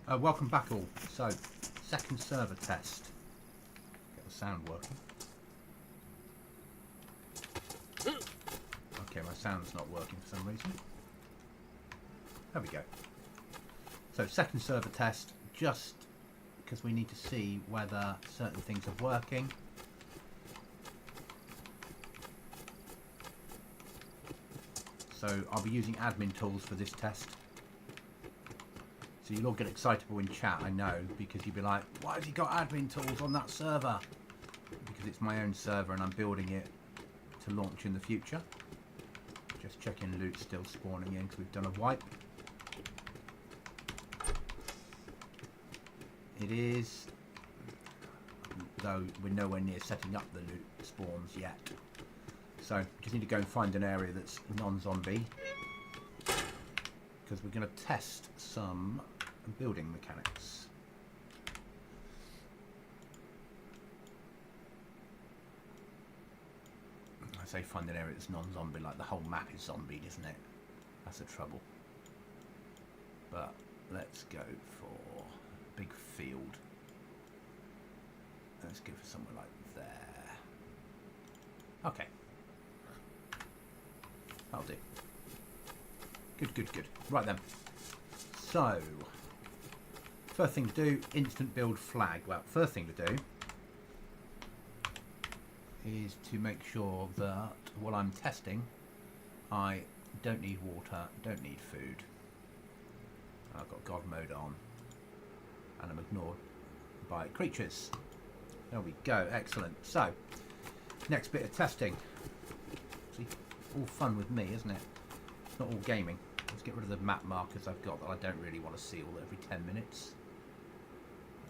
Welcome back all. So, second server test. Get the sound working. Okay, my sound's not working for some reason. There we go. So, second server test, just because we need to see whether certain things are working. So, I'll be using admin tools for this test. So you'll all get excitable in chat, I know, because you'll be like, why has he got admin tools on that server? Because it's my own server and I'm building it to launch in the future. Just checking loot still spawning in because we've done a wipe. It is, though we're nowhere near setting up the loot spawns yet. So just need to go and find an area that's non-zombie. Because we're going to test some building mechanics. I say find an area that's non-zombie, like the whole map is zombied, isn't it? That's the trouble. But let's go for a big field. Let's go for somewhere like there. Okay. That'll do. Good. Right then. So, first thing to do, instant build flag. Well, first thing to do is to make sure that while I'm testing, I don't need water, don't need food. I've got God mode on, and I'm ignored by creatures. There we go, excellent. So, next bit of testing. See, all fun with me, isn't it? It's not all gaming. Let's get rid of the map markers I've got that I don't really want to see all every 10 minutes.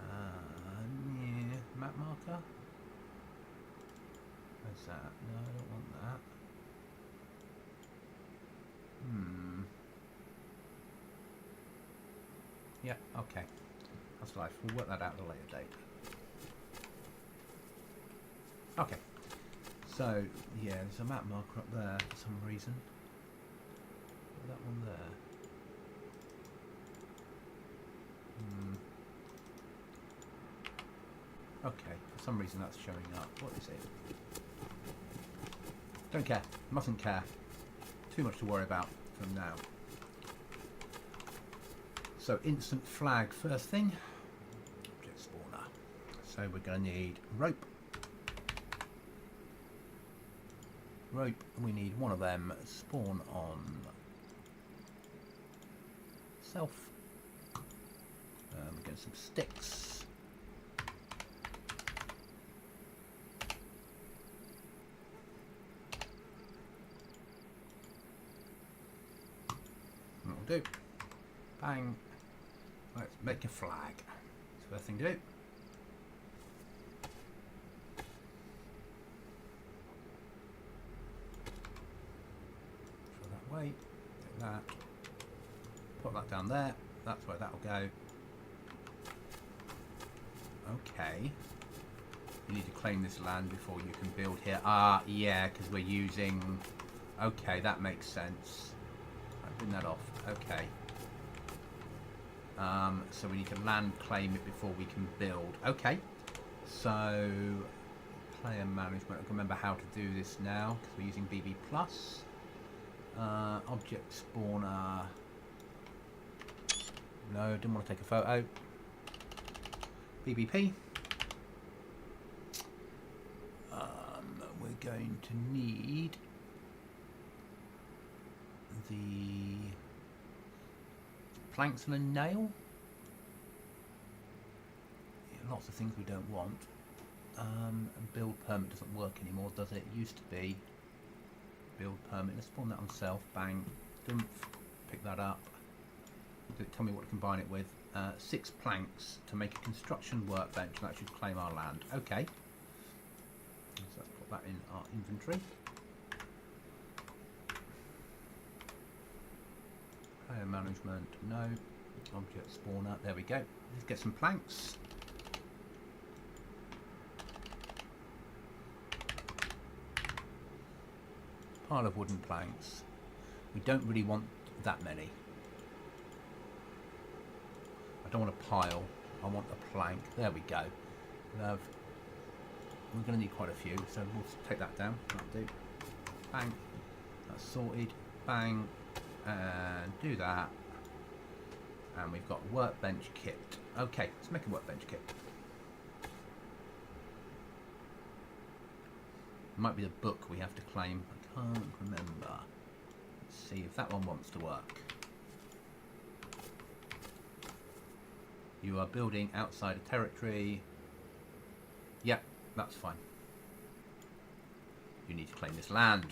Yeah, map marker. Where's that? No, I don't want that. Yeah, okay. That's life. We'll work that out at a later date. Okay. So, yeah, there's a map marker up there for some reason. That one there. Okay, for some reason that's showing up. What is it? Don't care. Mustn't care. Too much to worry about from now. So instant flag first thing. Object spawner. So we're going to need rope. Rope, we need one of them. Spawn on self. We're getting some sticks. That'll do. Bang. Let's make a flag. That's the first thing to do. Throw that away. Take that. Put that down there. That's where that'll go. Okay. You need to claim this land before you can build here. Ah, yeah, because we're using... Okay, that makes sense. I'll bring that off. Okay. So we need to land claim it before we can build. Okay. So, player management. I can remember how to do this now because we're using BB+. Object spawner. No, didn't want to take a photo. BBP. We're going to need the planks and a nail. Yeah, lots of things we don't want. Build permit doesn't work anymore, does it? It used to be. Build permit. Let's spawn that on self. Bang. Dumph. Pick that up. Tell me what to combine it with. 6 planks to make a construction workbench. That should claim our land. Okay. So let's put that in our inventory. Player management. No. Object spawner. There we go. Let's get some planks. Pile of wooden planks. We don't really want that many. I don't want a pile. I want a plank. There we go. Love. We're going to need quite a few, so we'll take that down. That'll do. Bang. That's sorted. Bang. And do that. And we've got workbench kit. Okay, let's make a workbench kit. Might be the book we have to claim. I can't remember. Let's see if that one wants to work. You are building outside a territory. Yep, that's fine. You need to claim this land.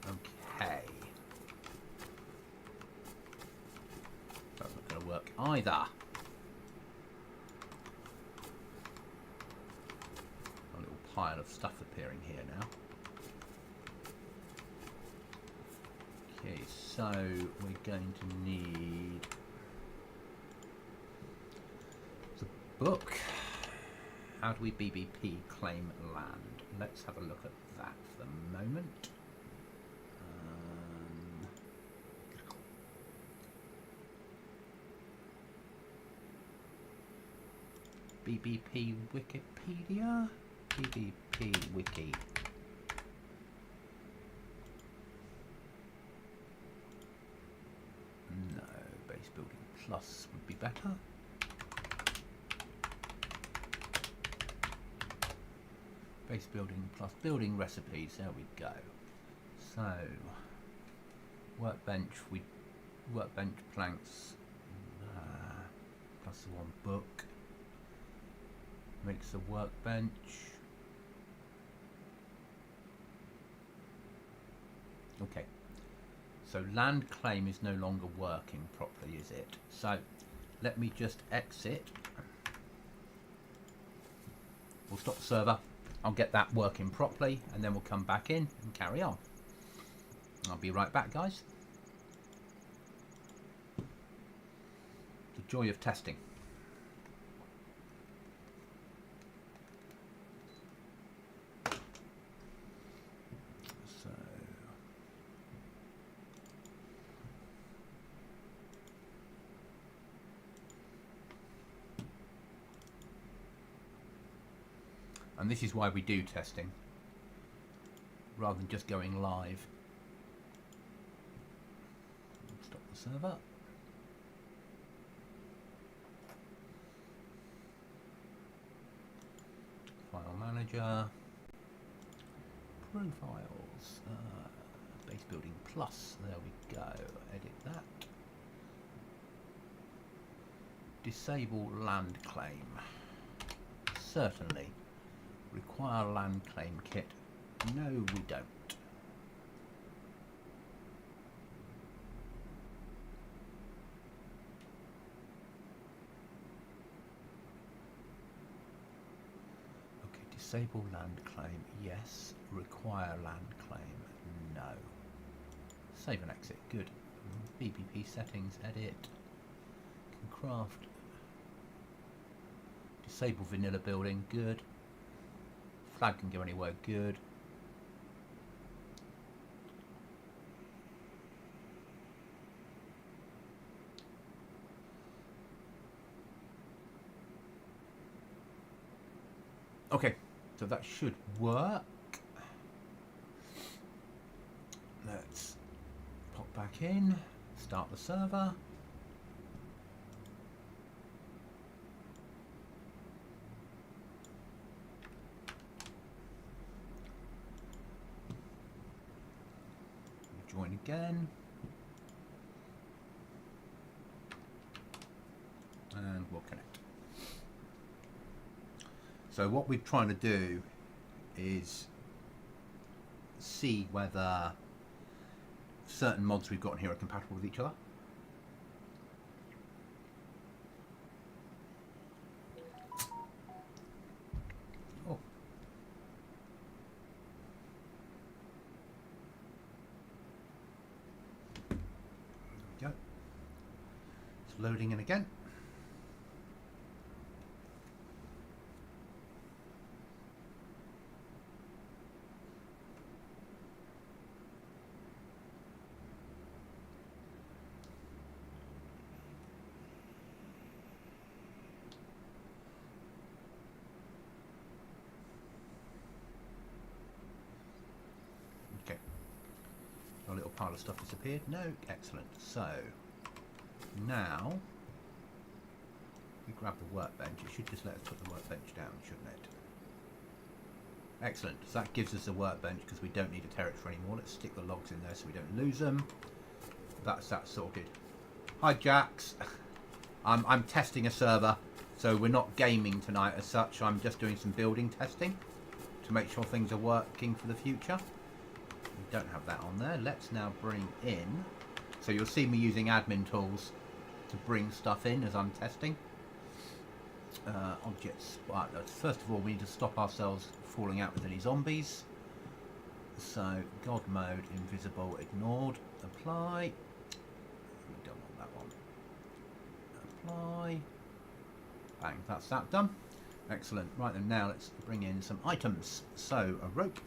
Okay. That's not going to work either. A little pile of stuff appearing here now. Okay, so we're going to need the book. How do we BBP claim land? Let's have a look at that for the moment. BBP Wikipedia? BBP Wiki. No, base building plus would be better. Base building plus building recipes, there we go. So, workbench planks, plus the one book. Makes a workbench. Okay, so land claim is no longer working properly, is it? So let me just exit. We'll stop the server. I'll get that working properly and then we'll come back in and carry on. I'll be right back, guys. The joy of testing. And this is why we do testing, rather than just going live. Stop the server. File manager. Profiles. Base building plus. There we go. Edit that. Disable land claim. Certainly. Require land claim kit. No, we don't. Okay, disable land claim. Yes. Require land claim. No. Save and exit. Good. BBP settings. Edit. Can craft. Disable vanilla building. Good. Flag can go anywhere, good. Okay, so that should work. Let's pop back in, start the server. Join again, and we'll connect. So what we're trying to do is see whether certain mods we've got here are compatible with each other. Loading in again. little pile of stuff disappeared? No, excellent. So now we grab the workbench. It should just let us put the workbench down, shouldn't it? Excellent. So that gives us a workbench because we don't need a territory anymore. Let's stick the logs in there so we don't lose them. That's that sorted. Hi Jax. I'm testing a server, so we're not gaming tonight as such. I'm just doing some building testing to make sure things are working for the future. We don't have that on there. Let's now bring in. So you'll see me using admin tools to bring stuff in as I'm testing. Objects. First of all, we need to stop ourselves falling out with any zombies. So God mode, invisible, ignored. Apply. We don't want that one. Apply. Bang, that's that done. Excellent. Right then, now let's bring in some items. So a rope.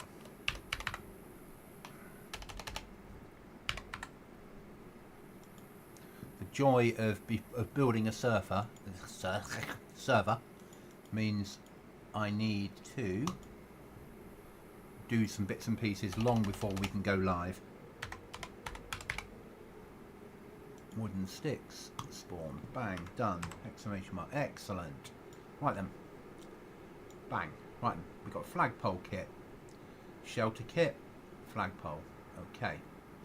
The joy of building a server means I need to do some bits and pieces long before we can go live. Wooden sticks, spawn, bang, done, exclamation mark, excellent. Right then, bang, right then, we've got a flagpole kit, shelter kit, flagpole, okay,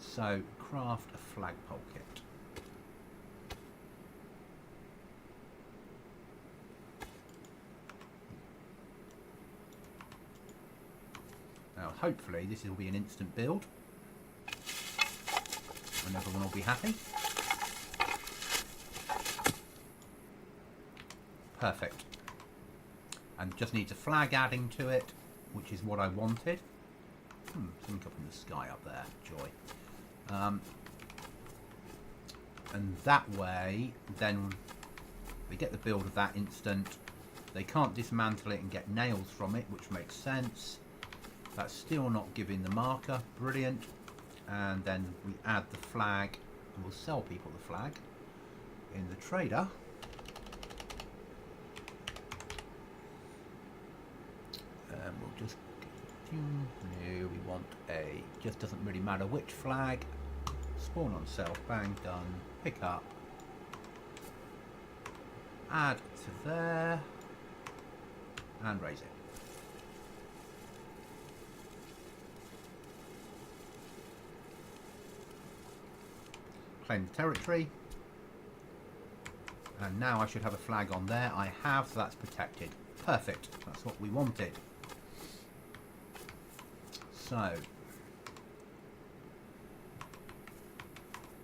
so craft a flagpole kit. Now hopefully this will be an instant build and everyone will be happy. Perfect. And just needs a flag adding to it, which is what I wanted. Something up in the sky up there, joy. And that way, then we get the build of that instant. They can't dismantle it and get nails from it, which makes sense. That's still not giving the marker, brilliant. And then we add the flag, and we'll sell people the flag in the trader. We'll just no, we want a, just doesn't really matter which flag. Spawn on self, bang, done, pick up, add to there, and raise it. Claim the territory, and now I should have a flag on there. I have, so that's protected. Perfect, that's what we wanted. So,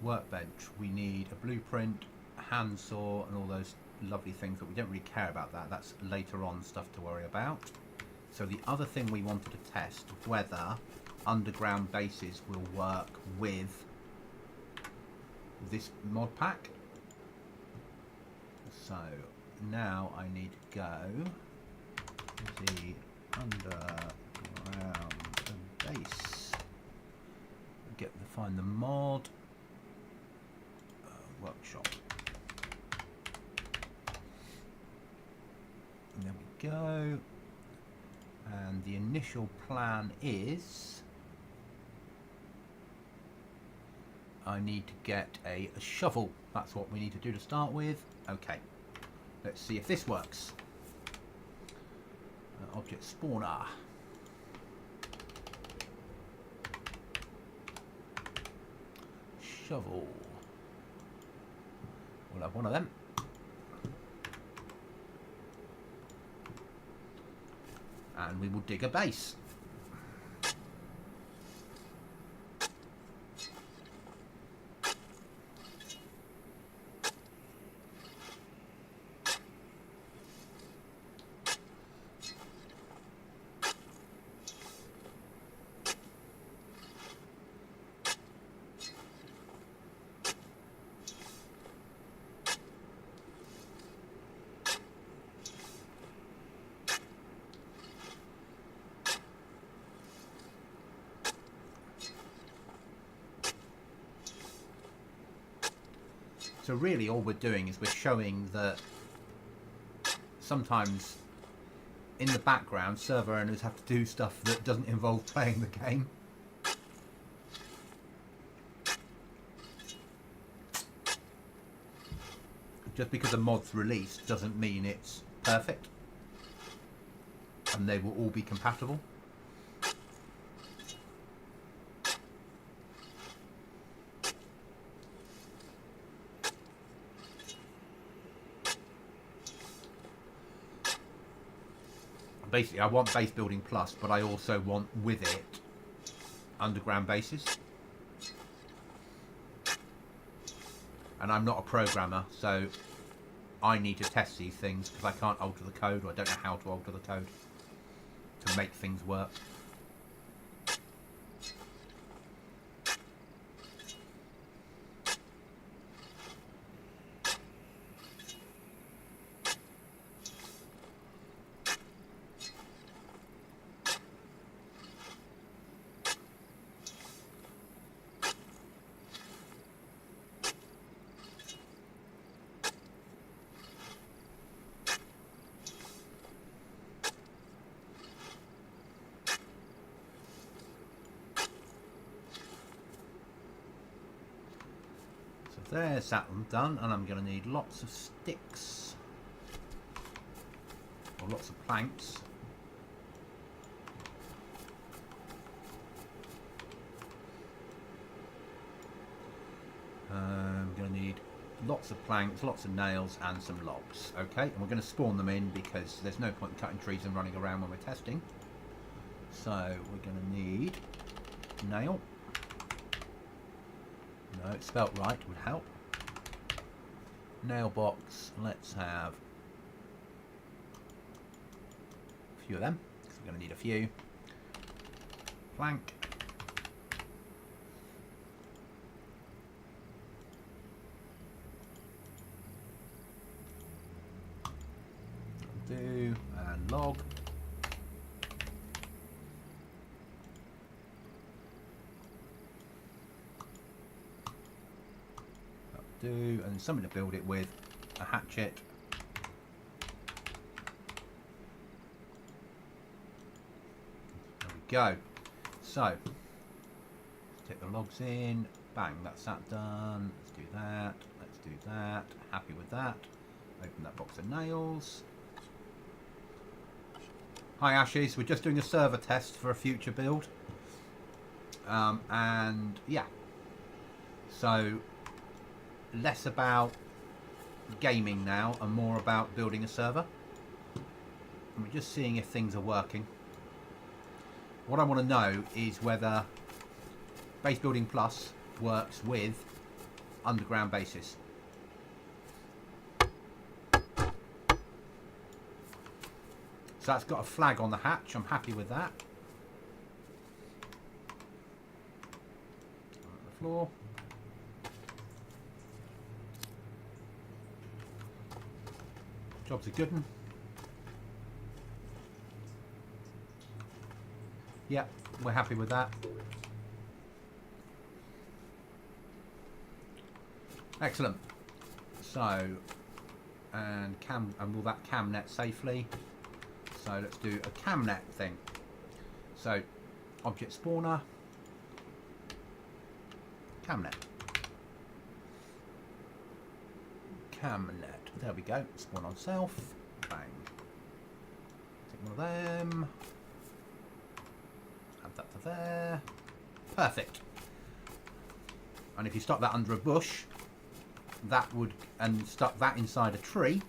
workbench, we need a blueprint, a handsaw, and all those lovely things, but we don't really care about that. That's later on stuff to worry about. So the other thing we wanted to test, whether underground bases will work with this mod pack. So now I need to go the underground base, find the mod, workshop, and there we go. And the initial plan is I need to get a shovel. That's what we need to do to start with. Okay, let's see if this works. Object spawner. Shovel. We'll have one of them. And we will dig a base. So really all we're doing is we're showing that sometimes in the background server owners have to do stuff that doesn't involve playing the game. Just because a mod's released doesn't mean it's perfect, and they will all be compatible. Basically, I want base building plus, but I also want with it underground bases. And I'm not a programmer, so I need to test these things because I can't alter the code, or I don't know how to alter the code to make things work. There's that one done, and I'm going to need lots of sticks, or lots of planks. I'm going to need lots of planks, lots of nails, and some logs. Okay, and we're going to spawn them in because there's no point in cutting trees and running around when we're testing. So we're going to need nail. No, it's spelt right, would help. Nail box, let's have a few of them, because we're going to need a few. Plank. Do, and log. And something to build it with, a hatchet. There we go. So take the logs in, bang, that's that done. Let's do that, let's do that. Happy with that. Open that box of nails. Hi Ashes, we're just doing a server test for a future build, and yeah, so less about gaming now and more about building a server. And we're just seeing if things are working. What I want to know is whether base building plus works with underground bases. So that's got a flag on the hatch. I'm happy with that. On the floor. Job's a good one. Yep, we're happy with that. Excellent. So, and will that cam net safely? So let's do a cam net thing. So, object spawner, cam net. Cam net. There we go. Spawn on self. Bang. Take one of them. Add that to there. Perfect. And if you stuck that under a bush, that would, and stuck that inside a tree,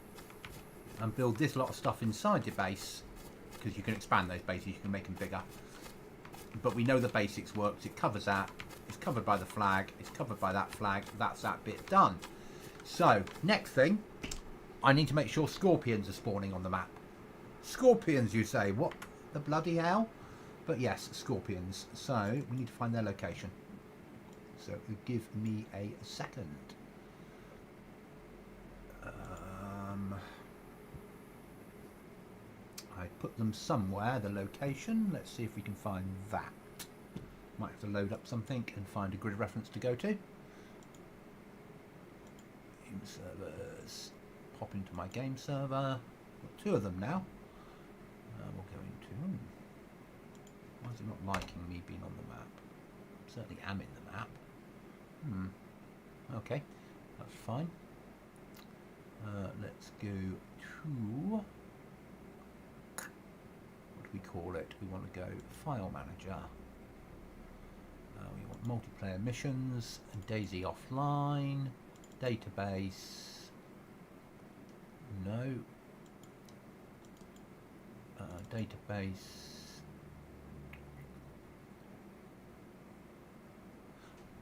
and build this lot of stuff inside your base, because you can expand those bases, you can make them bigger. But we know the basics works. It covers that. It's covered by the flag. It's covered by that flag. That's that bit done. So, next thing, I need to make sure scorpions are spawning on the map. Scorpions, you say? What the bloody hell? But yes, scorpions. So, we need to find their location. So, give me a second. I put them somewhere, the location. Let's see if we can find that. Might have to load up something and find a grid reference to go to. Game servers. Pop into my game server. Got two of them now. We'll go into... Why is it not liking me being on the map? Certainly am in the map. Okay, that's fine. Let's go to, what do we call it? We want to go File Manager. We want multiplayer missions, DayZ Offline, database, no, database,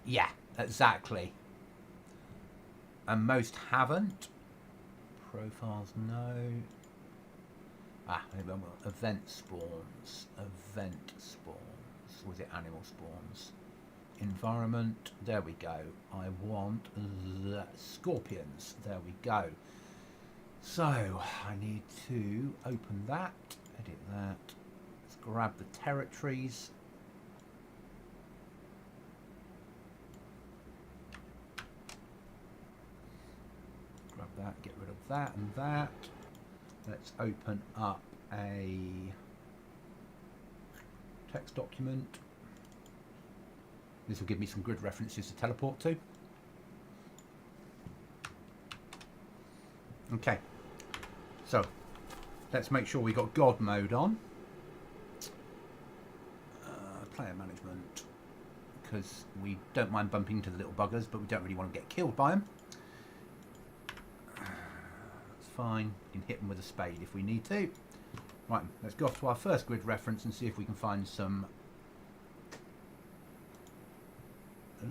yeah, exactly, and most haven't. Profiles, no. Event spawns. Was it animal spawns? Environment, there we go. I want the scorpions, there we go. So I need to open that, edit that. Let's grab the territories. Grab that, get rid of that and that. Let's open up a text document. This will give me some grid references to teleport to. Okay, so let's make sure we got God mode on. Player management, because we don't mind bumping into the little buggers, but we don't really want to get killed by them. That's fine. We can hit them with a spade if we need to. Right, let's go off to our first grid reference and see if we can find some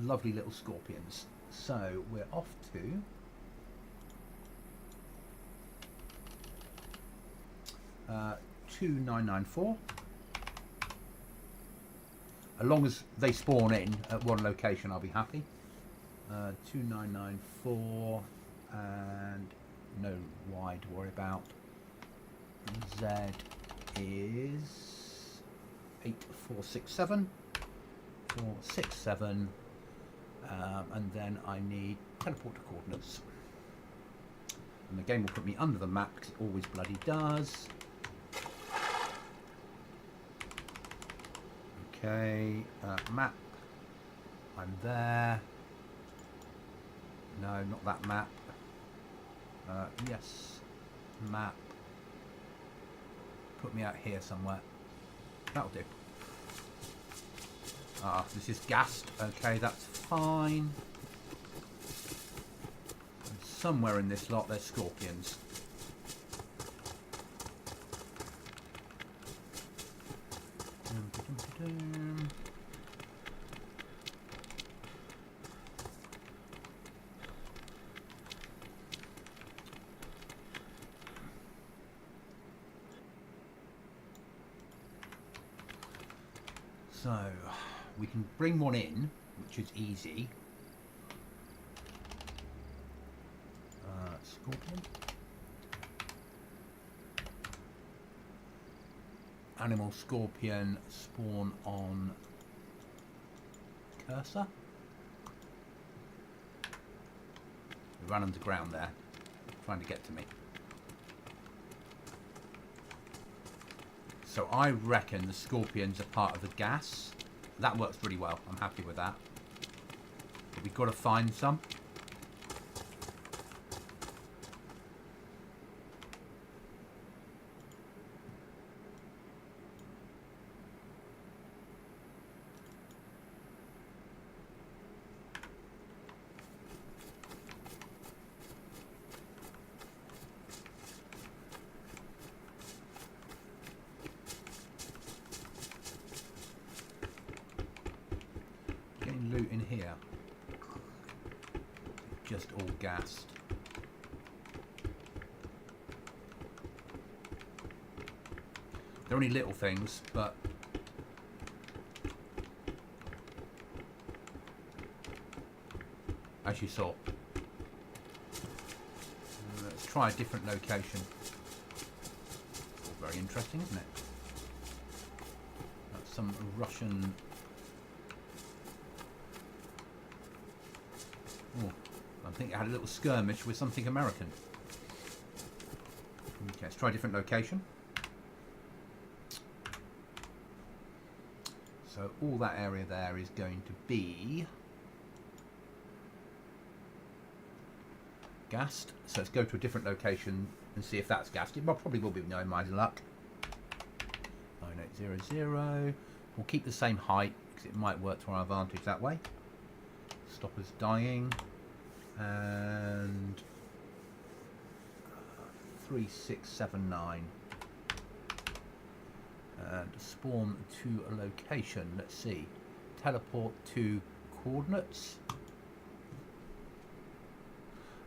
lovely little scorpions. So we're off to 2994. As long as they spawn in at one location, I'll be happy. 2994, and no Y to worry about. Z is 8467. 467, and then I need teleporter coordinates. And the game will put me under the map because it always bloody does. Okay, map. I'm there. No, not that map. Yes, map. Put me out here somewhere. That'll do. Ah, this is gassed. Okay, that's fine. And somewhere in this lot there's scorpions. So we can bring one in, which is easy. Scorpion. Animal scorpion spawn on cursor. They ran underground there, trying to get to me. So I reckon the scorpions are part of the gas. That works pretty well. I'm happy with that. But we've got to find some. Loot in here. Just all gassed. They're only little things, but as you saw. Let's try a different location. Very interesting, isn't it? That's some Russian. Oh, I think I had a little skirmish with something American. Okay, let's try a different location. So all that area there is going to be gassed. So let's go to a different location and see if that's gassed. It probably will be, no, my luck. 9800. We'll keep the same height because it might work to our advantage that way. Stop us dying. And 3679. And spawn to a location. Let's see. Teleport to coordinates.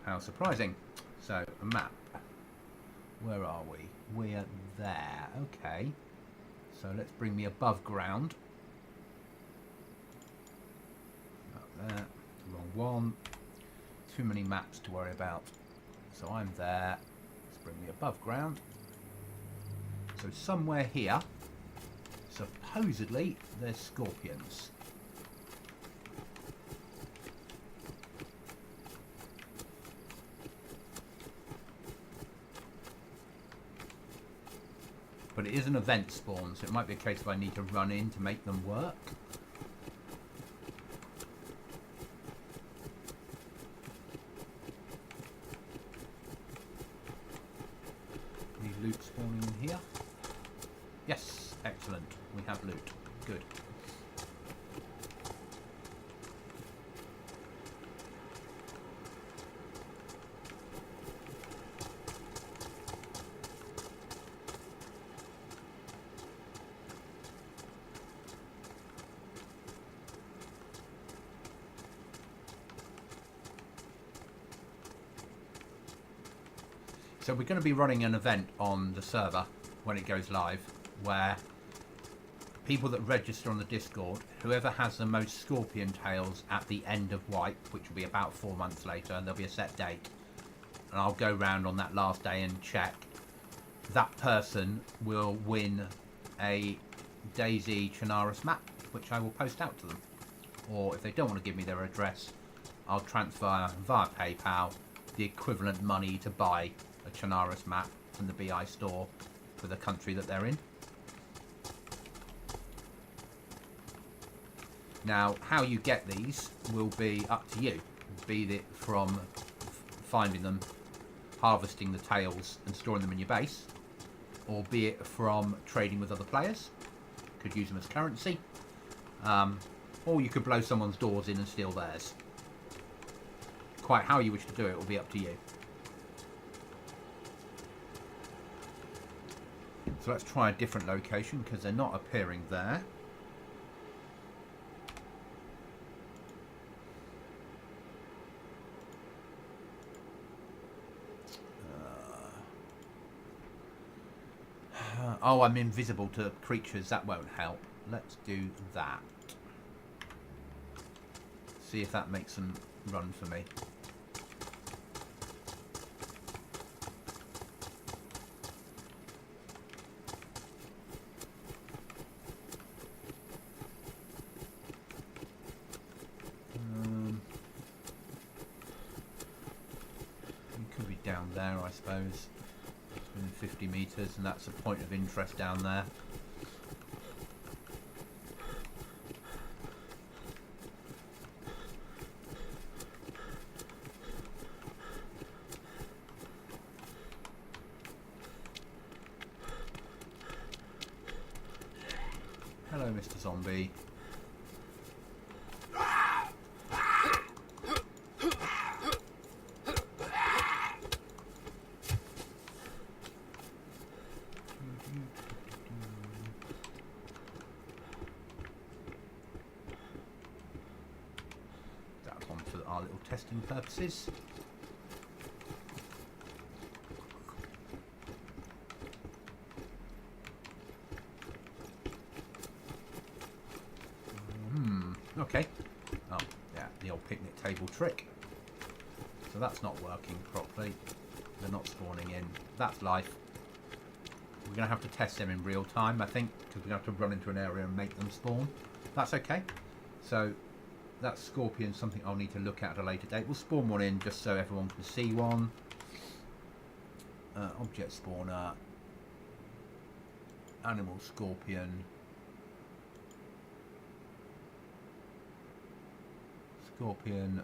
How surprising. So, a map. Where are we? We're there. Okay. So let's bring me above ground. Up there. Wrong one. Too many maps to worry about. So I'm there. Let's bring me above ground. So somewhere here, supposedly, there's scorpions. But it is an event spawn, so it might be a case of I need to run in to make them work. Any loot spawning in here? Yes, excellent. We have loot. Good. So we're going to be running an event on the server when it goes live, where people that register on the Discord, whoever has the most scorpion tails at the end of wipe, which will be about 4 months later, and there'll be a set date, and I'll go round on that last day and check, that person will win a DayZ Chinaris map, which I will post out to them. Or if they don't want to give me their address, I'll transfer via PayPal the equivalent money to buy a Chinaris map from the BI store for the country that they're in. Now, how you get these will be up to you. Be it from finding them, harvesting the tails and storing them in your base, or be it from trading with other players. Could use them as currency. Or you could blow someone's doors in and steal theirs. Quite how you wish to do it will be up to you. So let's try a different location because they're not appearing there. Oh, I'm invisible to creatures. That won't help. Let's do that. See if that makes them run for me. You could be down there, I suppose. Within 50 metres, and that's a point of interest down there. Hello, Mr. Zombie. That's on for our little testing purposes. Okay. Oh, yeah, the old picnic table trick. So that's not working properly. They're not spawning in. That's life. We're going to have to test them in real time, I think, because we're going to have to run into an area and make them spawn. That's okay. So that scorpion is something I'll need to look at a later date. We'll spawn one in just so everyone can see one. Object spawner. Animal scorpion. Scorpion.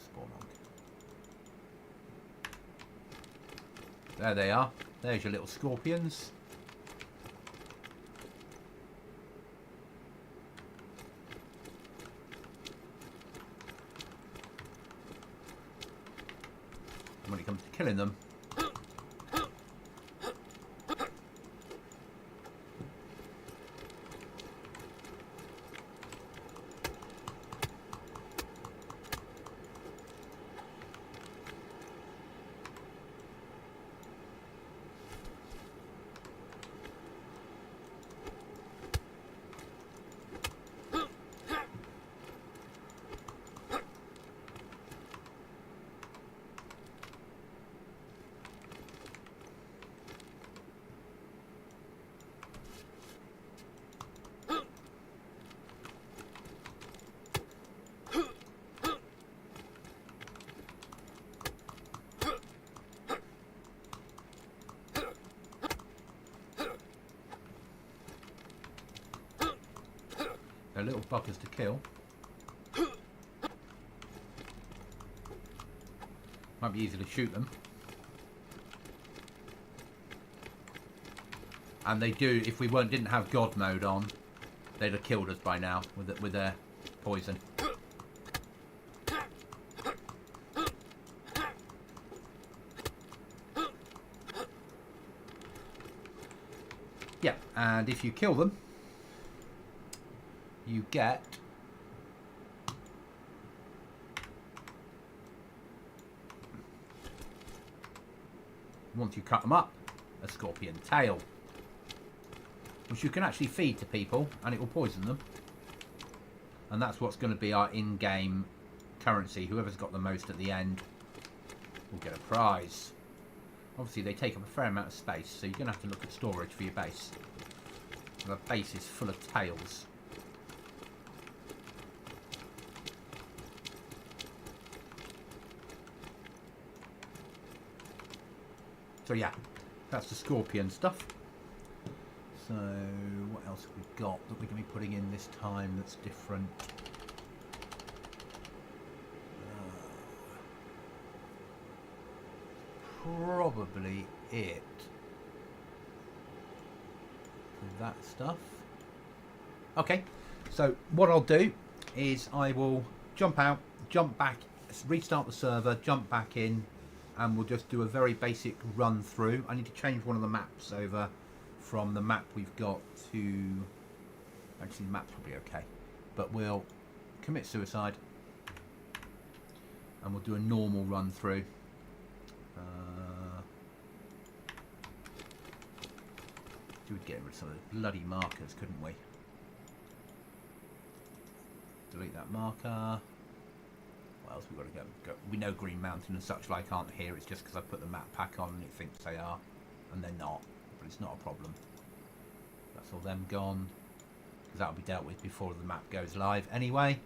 Spawn on. There they are. There's your little scorpions. And when it comes to killing them, they're little buggers to kill. Might be easy to shoot them. And they do, if we didn't have God mode on, they'd have killed us by now with their poison. Yeah, and if you kill them, you get once you cut them up, a scorpion tail, which you can actually feed to people and it will poison them. And that's what's going to be our in-game currency. Whoever's got the most at the end will get a prize. Obviously they take up a fair amount of space, so you're going to have to look at storage for your base. The base is full of tails. So yeah, that's the scorpion stuff. So what else have we got that we're going to be putting in this time that's different? Probably it for that stuff. Okay, so what I'll do is I will jump out, jump back, restart the server, jump back in, and we'll just do a very basic run through. I need to change one of the maps over from the map we've got to... Actually, the map's probably okay. But we'll commit suicide. And we'll do a normal run through. We'd get rid of some of the bloody markers, couldn't we? Delete that marker. What else we've got to go? We know Green Mountain and such like aren't here. It's just because I put the map pack on and it thinks they are. And they're not. But it's not a problem. That's all them gone. Because that'll be dealt with before the map goes live anyway.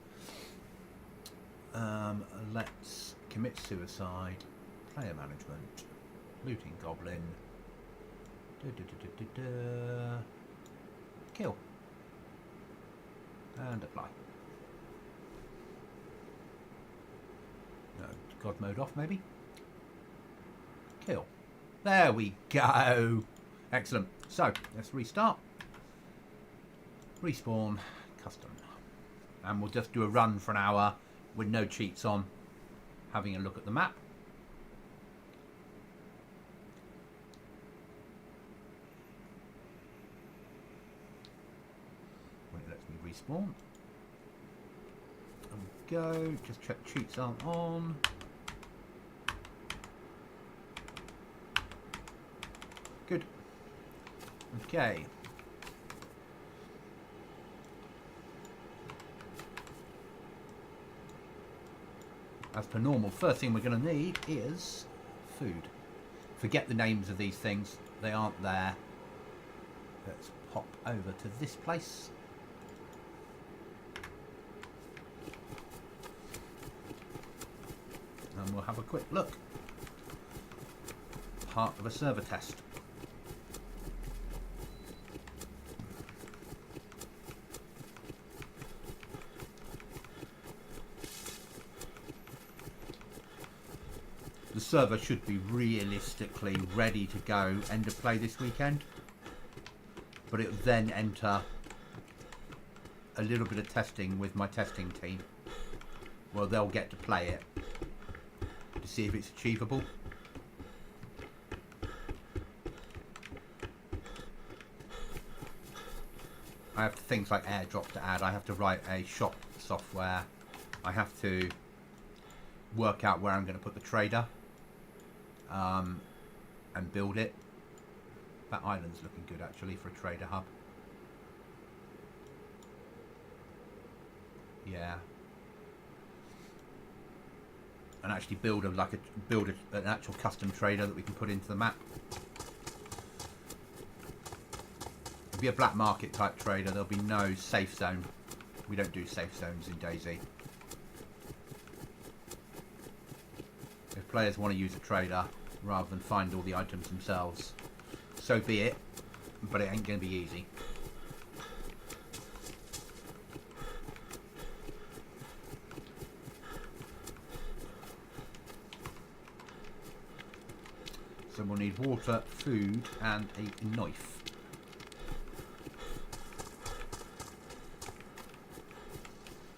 Let's commit suicide. Player management. Looting Goblin. Kill. And apply. No, God mode off maybe. Kill. There we go. Excellent. So, let's restart. Respawn. Custom. And we'll just do a run for an hour with no cheats on. Having a look at the map. When it lets me respawn. And we go. Just check cheats aren't on. Good. Okay. As per normal, first thing we're going to need is food. Forget the names of these things. They aren't there. Let's pop over to this place. And we'll have a quick look. Part of a server test. The server should be realistically ready to go end of play this weekend, but it'll then enter a little bit of testing with my testing team. Well, they'll get to play it to see if it's achievable. I have things like airdrop to add. I have to write a shop software. I have to work out where I'm going to put the trader and build it. That island's looking good actually for a trader hub. Yeah. And actually build an actual custom trader that we can put into the map. It'll be a black market type trader. There'll be no safe zone. We don't do safe zones in DayZ. If players want to use a trader rather than find all the items themselves, so be it, but it ain't going to be easy. So we'll need water, food, and a knife.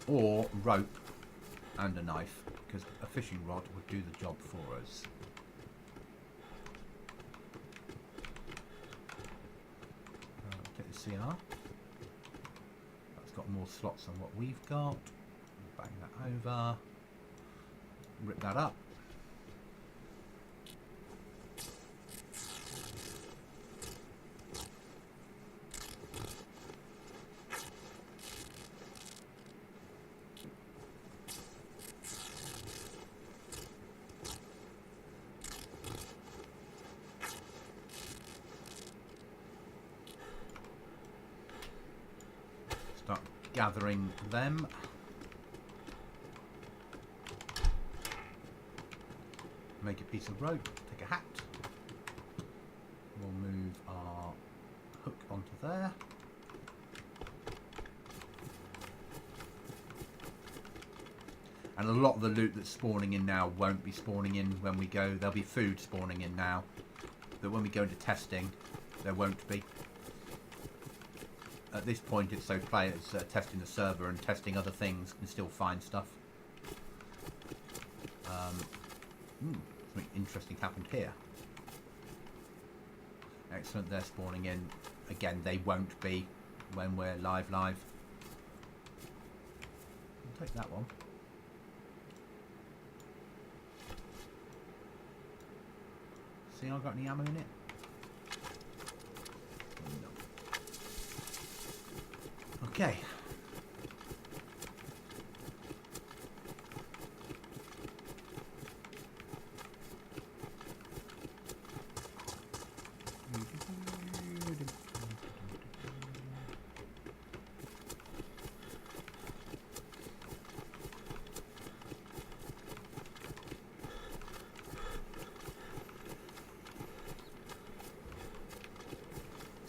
Or rope and a knife, because a fishing rod would do the job for us. Get the CR. That's got more slots than what we've got. Bang that over. Rip that up. Start gathering them. Make a piece of rope, take a hat. We'll move our hook onto there. And a lot of the loot that's spawning in now won't be spawning in when we go. There'll be food spawning in now, but when we go into testing, there won't be. At this point, it's so players testing the server and testing other things can still find stuff. Something interesting happened here. Excellent, they're spawning in. Again, they won't be when we're live. I'll take that one. See, I got any ammo in it? No. Okay.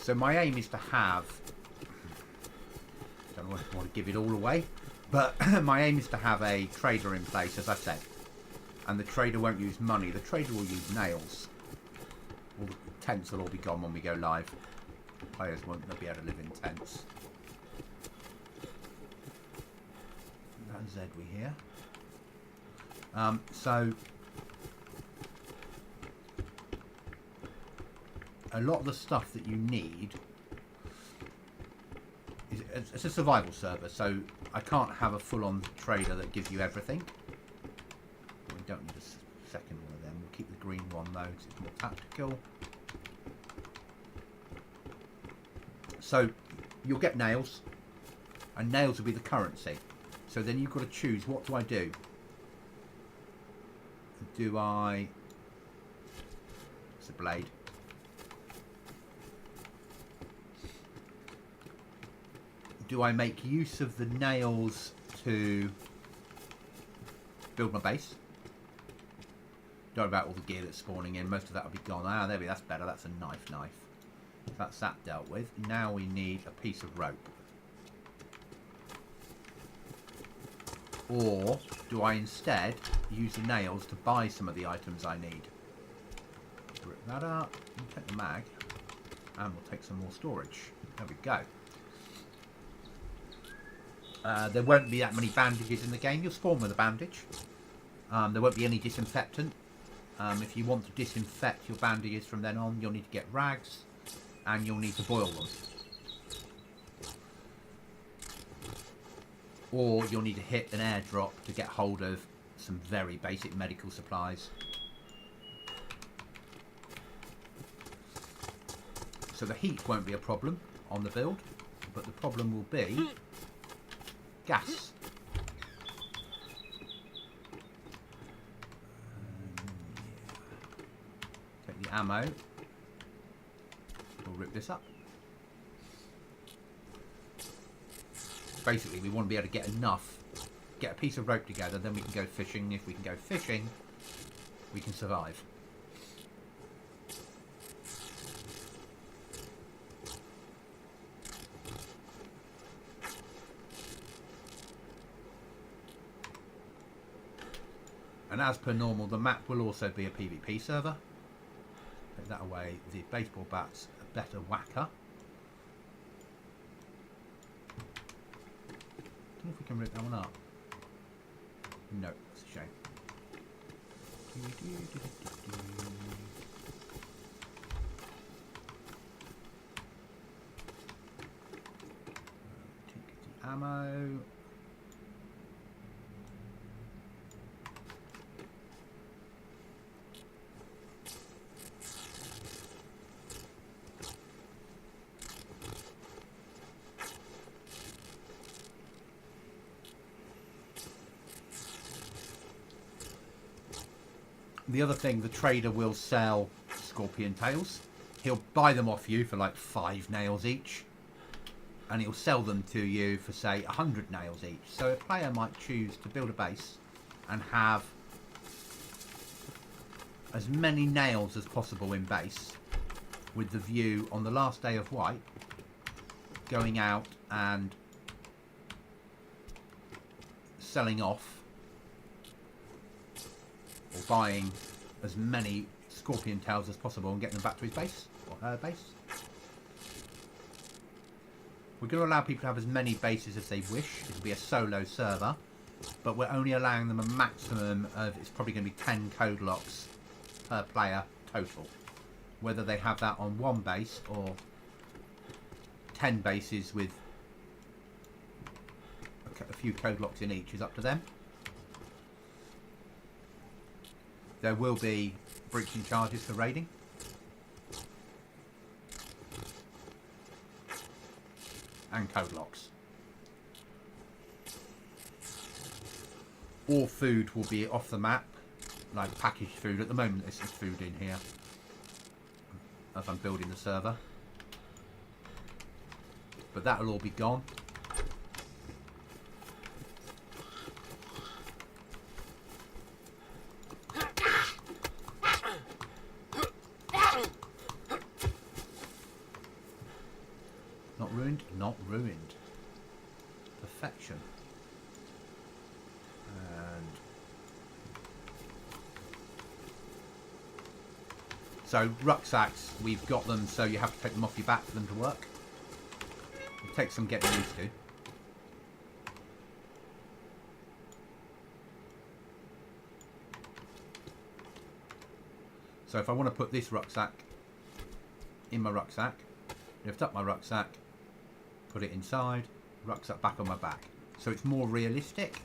So my aim is to have, don't want to give it all away, but my aim is to have a trader in place, as I said. And the trader won't use money, the trader will use nails. All the tents will all be gone when we go live. Players won't be able to live in tents. That's Z we hear. So a lot of the stuff that you need is, it's a survival server, so I can't have a full-on trader that gives you everything. We don't need a second one of them. We'll keep the green one though, because it's more tactical. So you'll get nails, and nails will be the currency. So then you've got to choose, what do I do? Do I... It's a blade. Do I make use of the nails to build my base? Don't worry about all the gear that's spawning in. Most of that will be gone. Ah, there we go. That's better. That's a knife. That's that dealt with. Now we need a piece of rope. Or do I instead use the nails to buy some of the items I need? Rip that up, we'll take the mag, and we'll take some more storage. There we go. There won't be that many bandages in the game. You'll spawn with a bandage. There won't be any disinfectant. If you want to disinfect your bandages from then on, you'll need to get rags, and you'll need to boil them. Or you'll need to hit an airdrop to get hold of some very basic medical supplies. So the heat won't be a problem on the build, but the problem will be gas. Take the ammo. We'll rip this up. Basically, we want to be able to get enough, get a piece of rope together, then we can go fishing. If we can go fishing, we can survive. And as per normal, the map will also be a PvP server. Take that away. The baseball bat's a better whacker. I don't know if we can rip that one up. No, it's a shame. Take the ammo. The other thing, the trader will sell scorpion tails. He'll buy them off you for like 5 nails each. And he'll sell them to you for, say, 100 nails each. So a player might choose to build a base and have as many nails as possible in base, with the view on the last day of white going out and selling off or buying as many scorpion tails as possible and getting them back to his base or her base. We're going to allow people to have as many bases as they wish. It'll be a solo server, but we're only allowing them a maximum of, it's probably going to be 10 code locks per player total. Whether they have that on one base or 10 bases with a few code locks in each is up to them. There will be breaching charges for raiding. And code locks. All food will be off the map, like packaged food. At the moment there's some food in here as I'm building the server. But that'll all be gone. Not ruined. Perfection. And so rucksacks, we've got them, so you have to take them off your back for them to work. It takes some getting used to. So if I want to put this rucksack in my rucksack, lift up my rucksack, put it inside, rucksack back on my back. So it's more realistic.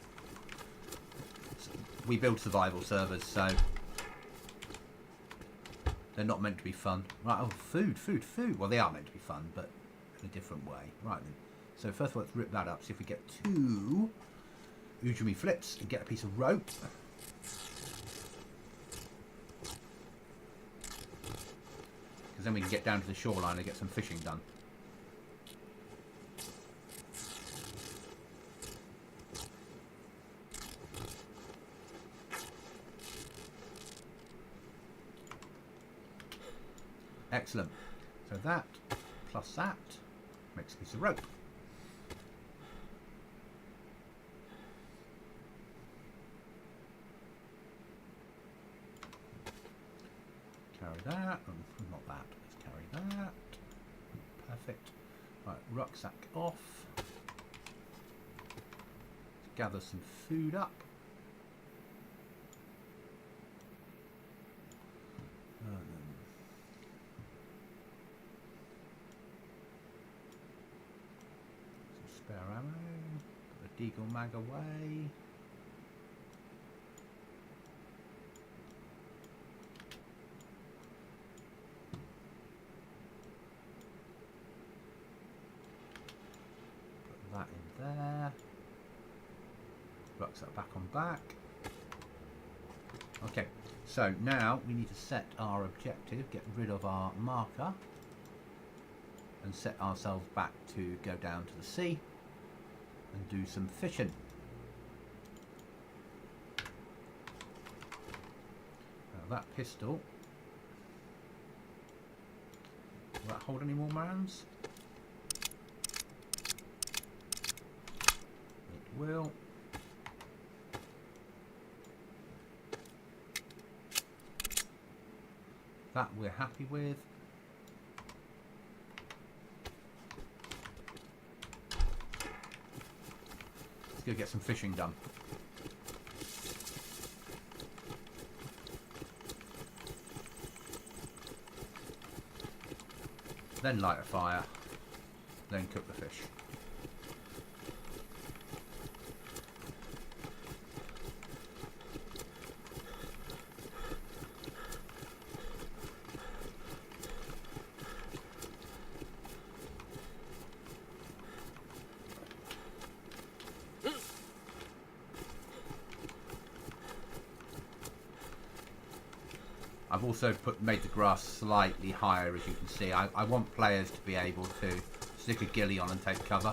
We build survival servers, so they're not meant to be fun. Right, oh, food. Well, they are meant to be fun, but in a different way. Right then. So first of all, let's rip that up. See if we get 2 Ujumi flips and get a piece of rope. Because then we can get down to the shoreline and get some fishing done. Excellent. So that plus that makes a piece of rope. carry that. Oh, not that. Let's carry that. Perfect. Right, rucksack off. Let's gather some food up. Some spare ammo. Put the deagle mag away. That in there. Rucksack back on back. Okay, so now we need to set our objective, get rid of our marker, and set ourselves back to go down to the sea and do some fishing. Now that pistol, will that hold any more rounds? Will. That we're happy with. Let's go get some fishing done. Then light a fire. Then cook the fish. I've also made the grass slightly higher, as you can see. I want players to be able to stick a ghillie on and take cover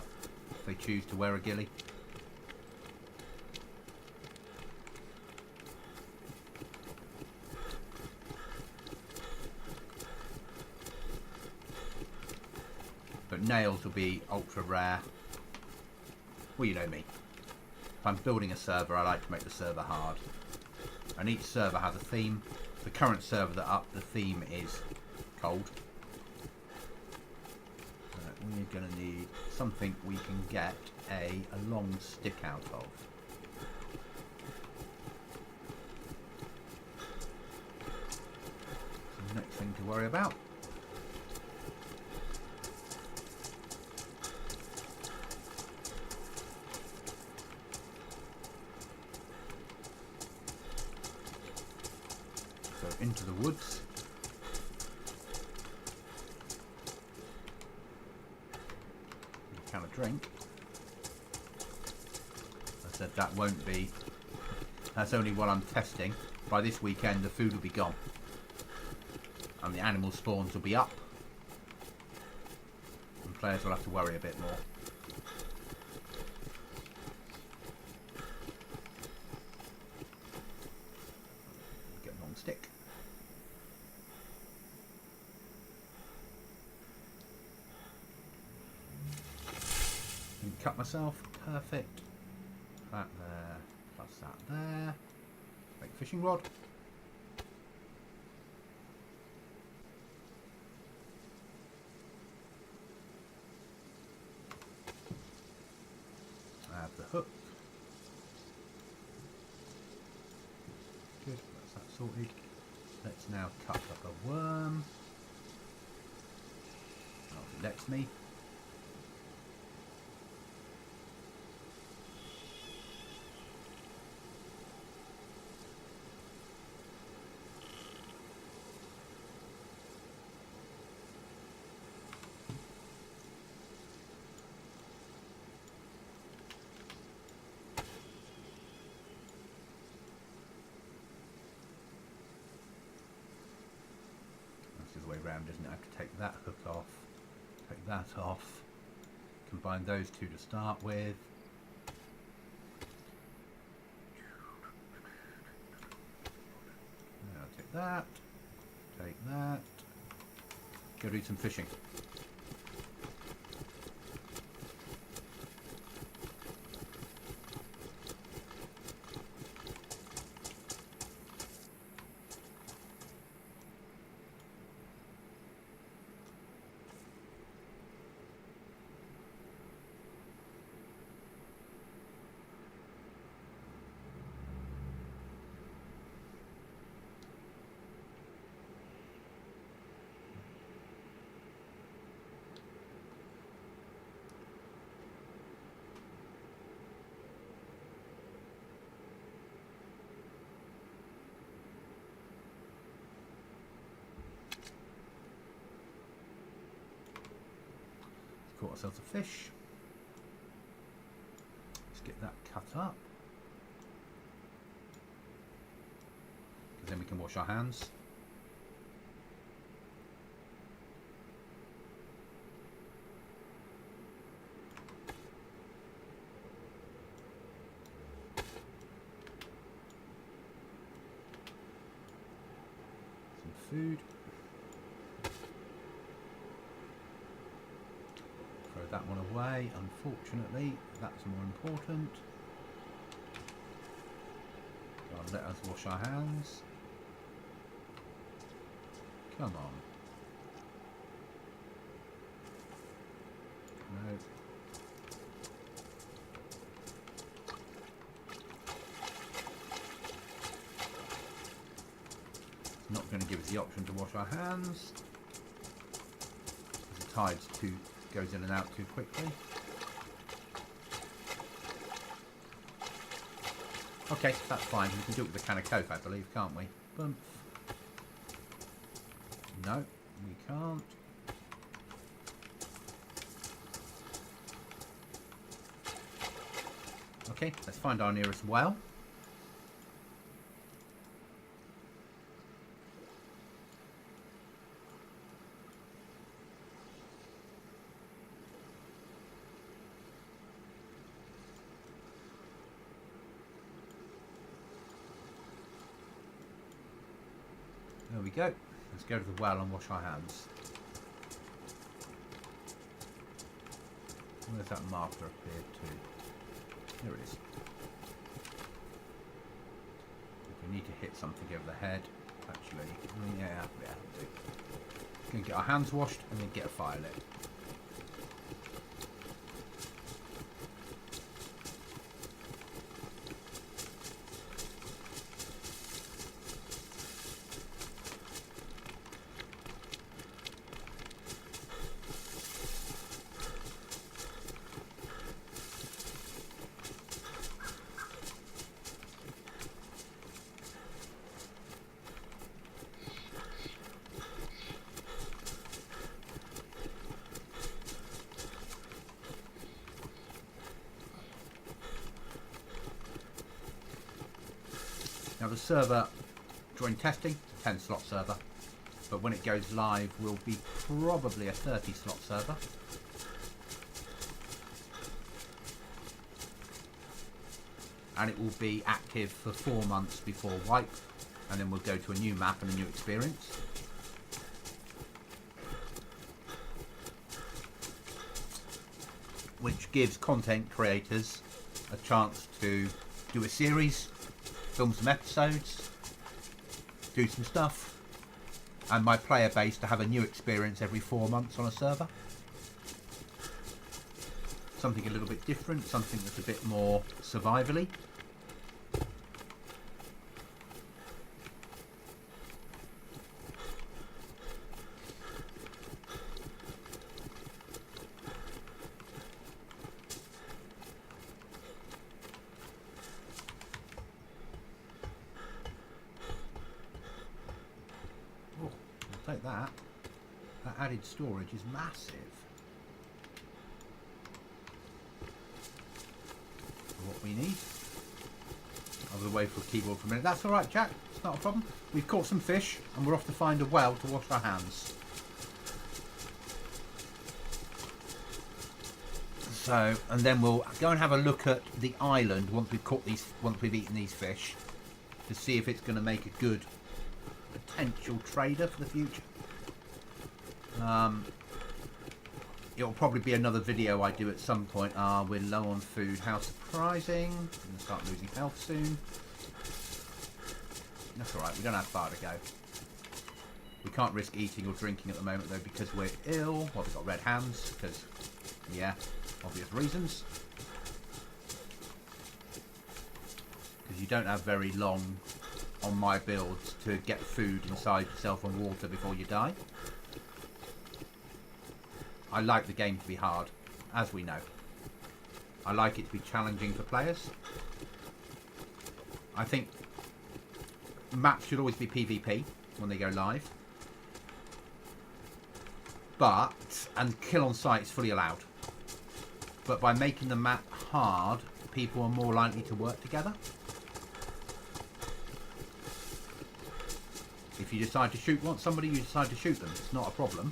if they choose to wear a ghillie. But nails will be ultra rare. Well, you know me. If I'm building a server, I like to make the server hard. And each server has a theme. The current server that up, the theme is cold. We're going to need something we can get a long stick out of. So the next thing to worry about. Into the woods. A can of drink. I said that won't be. That's only what I'm testing. By this weekend, the food will be gone, and the animal spawns will be up, and players will have to worry a bit more. Get a long stick. Cut myself, perfect. That there, plus that there. Make fishing rod. Add the hook. Good, that's that sorted. Let's now cut up a worm. Oh, if it lets me. Way round, isn't it? I have to take that hook off, take that off, combine those two to start with. Now take that, go do some fishing. caught ourselves a fish. Let's get that cut up. Because then we can wash our hands. Food. Throw that one away. Unfortunately, that's more important. God, let us wash our hands. Come on. No. Not going to give us the option to wash our hands. The tides goes in and out too quickly. Okay, that's fine. We can do it with a can of Coke, I believe, can't we? Boom. No, we can't. Okay, let's find our nearest well. There we go. Let's go to the well and wash our hands. Where's that marker appeared to? Here it is. We need to hit something over the head. Actually, yeah, do. We're going to get our hands washed and then get a fire lit. Now the server, during testing, it's a 10 slot server, but when it goes live will be probably a 30 slot server. And it will be active for 4 months before wipe, and then we'll go to a new map and a new experience. Which gives content creators a chance to do a series, film some episodes, do some stuff, and my player base to have a new experience every 4 months on a server. Something a little bit different, something that's a bit more survivally. Take that. That added storage is massive. For what we need. I'll be away for a keyboard for a minute. That's alright, Jack. It's not a problem. We've caught some fish and we're off to find a well to wash our hands. So, and then we'll go and have a look at the island once we've eaten these fish, to see if it's going to make a good potential trader for the future. It'll probably be another video I do at some point. We're low on food. How surprising. I'm going to start losing health soon. That's alright, we don't have far to go. We can't risk eating or drinking at the moment though because we're ill. Well, we've got red hands because, yeah, obvious reasons. Because you don't have very long on my builds to get food inside yourself and water before you die. I like the game to be hard, as we know. I like it to be challenging for players. I think maps should always be PvP when they go live. And kill on sight is fully allowed. but by making the map hard, people are more likely to work together. If you decide to shoot somebody, you decide to shoot them. It's not a problem.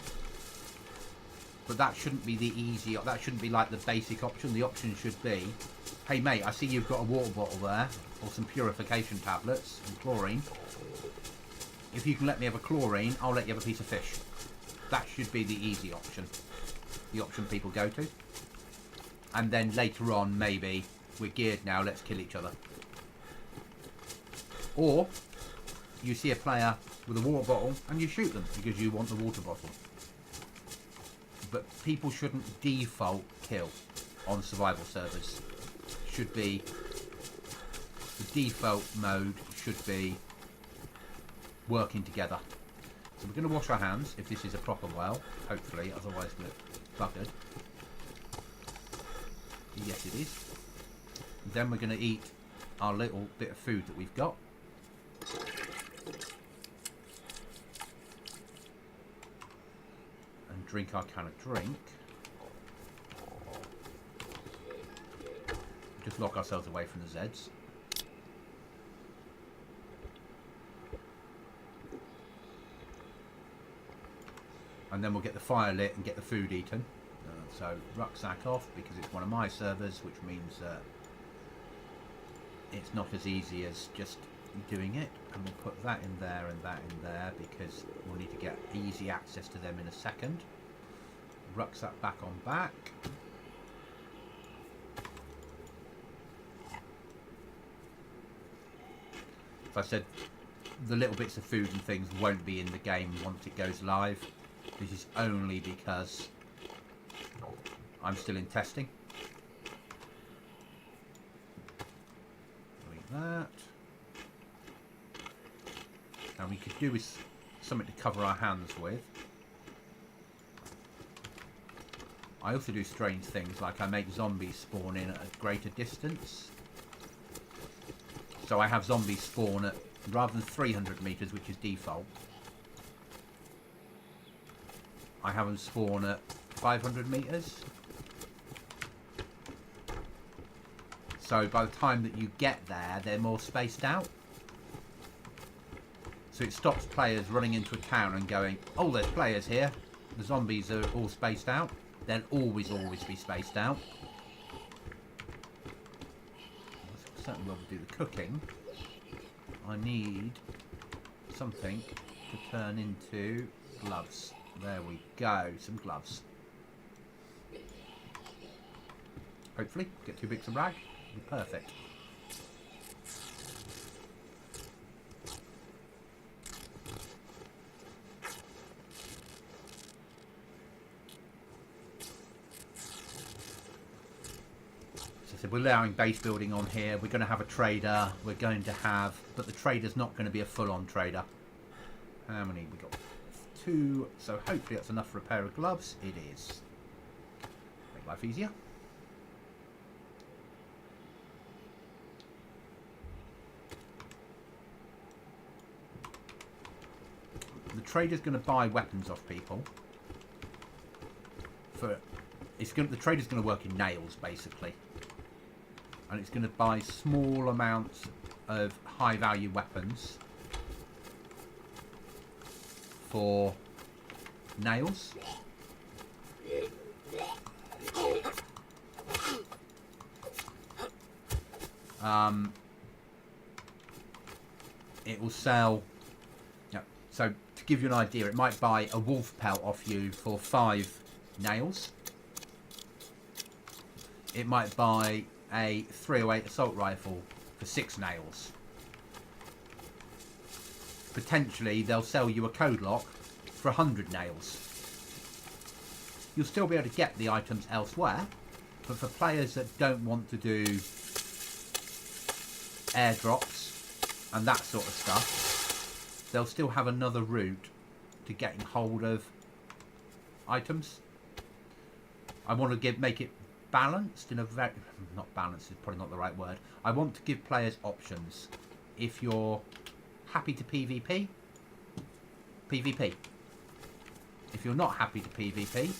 But that shouldn't be the easy, that shouldn't be like the basic option. The option should be, hey mate, I see you've got a water bottle there, or some purification tablets and chlorine. If you can let me have a chlorine, I'll let you have a piece of fish. That should be the easy option. The option people go to. And then later on, maybe, we're geared now, let's kill each other. Or, you see a player with a water bottle and you shoot them because you want the water bottle. But people shouldn't default kill on survival servers. Should be, the default mode should be working together. So we're going to wash our hands if this is a proper well, hopefully, otherwise we're buggered. Yes, it is. Then we're going to eat our little bit of food that we've got. And drink our can of drink. Just lock ourselves away from the Zeds. And then we'll get the fire lit and get the food eaten. So rucksack off because it's one of my servers, which means it's not as easy as just doing it. And we'll put that in there and that in there because we'll need to get easy access to them in a second. Rucksack back on back. As I said, the little bits of food and things won't be in the game once it goes live. This is only because I'm still in testing. Delete that. Now we could do with something to cover our hands with. I also do strange things, like I make zombies spawn in at a greater distance. So I have zombies spawn at, rather than 300 meters, which is default, I have them spawn at 500 meters. So by the time that you get there, they're more spaced out. So it stops players running into a town and going, oh, there's players here. The zombies are all spaced out. They'll always be spaced out. That's certainly where we'll do the cooking. I need something to turn into gloves. There we go, some gloves. Hopefully, get 2 bits of rag. Be perfect. So we're allowing base building on here. We're going to have a trader. We're going to have, but the trader's not going to be a full-on trader. How many we got? 2. So hopefully that's enough for a pair of gloves. It is. Make life easier. The trader's going to buy weapons off people. The trader's going to work in nails, basically. And it's going to buy small amounts of high-value weapons for nails. It will sell. Yeah, so to give you an idea, it might buy a wolf pelt off you for 5 nails. It might buy a 308 assault rifle for 6 nails. Potentially they'll sell you a code lock for 100 nails. You'll still be able to get the items elsewhere, but for players that don't want to do airdrops and that sort of stuff, they'll still have another route to getting hold of items. I want to make it balanced in a very, not balanced is probably not the right word. I want to give players options. If you're happy to PvP, PvP. If you're not happy to PvP,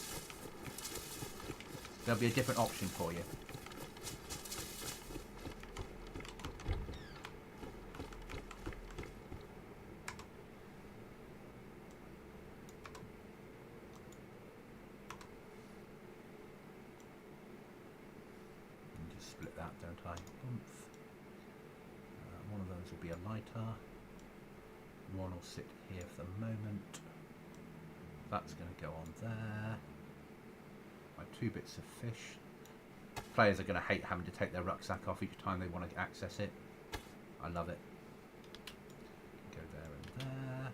There'll be a different option for you. Split that, don't I? One of those will be a lighter. One will sit here for the moment. That's going to go on there. My 2 bits of fish. Players are going to hate having to take their rucksack off each time they want to access it. I love it. Go there and there.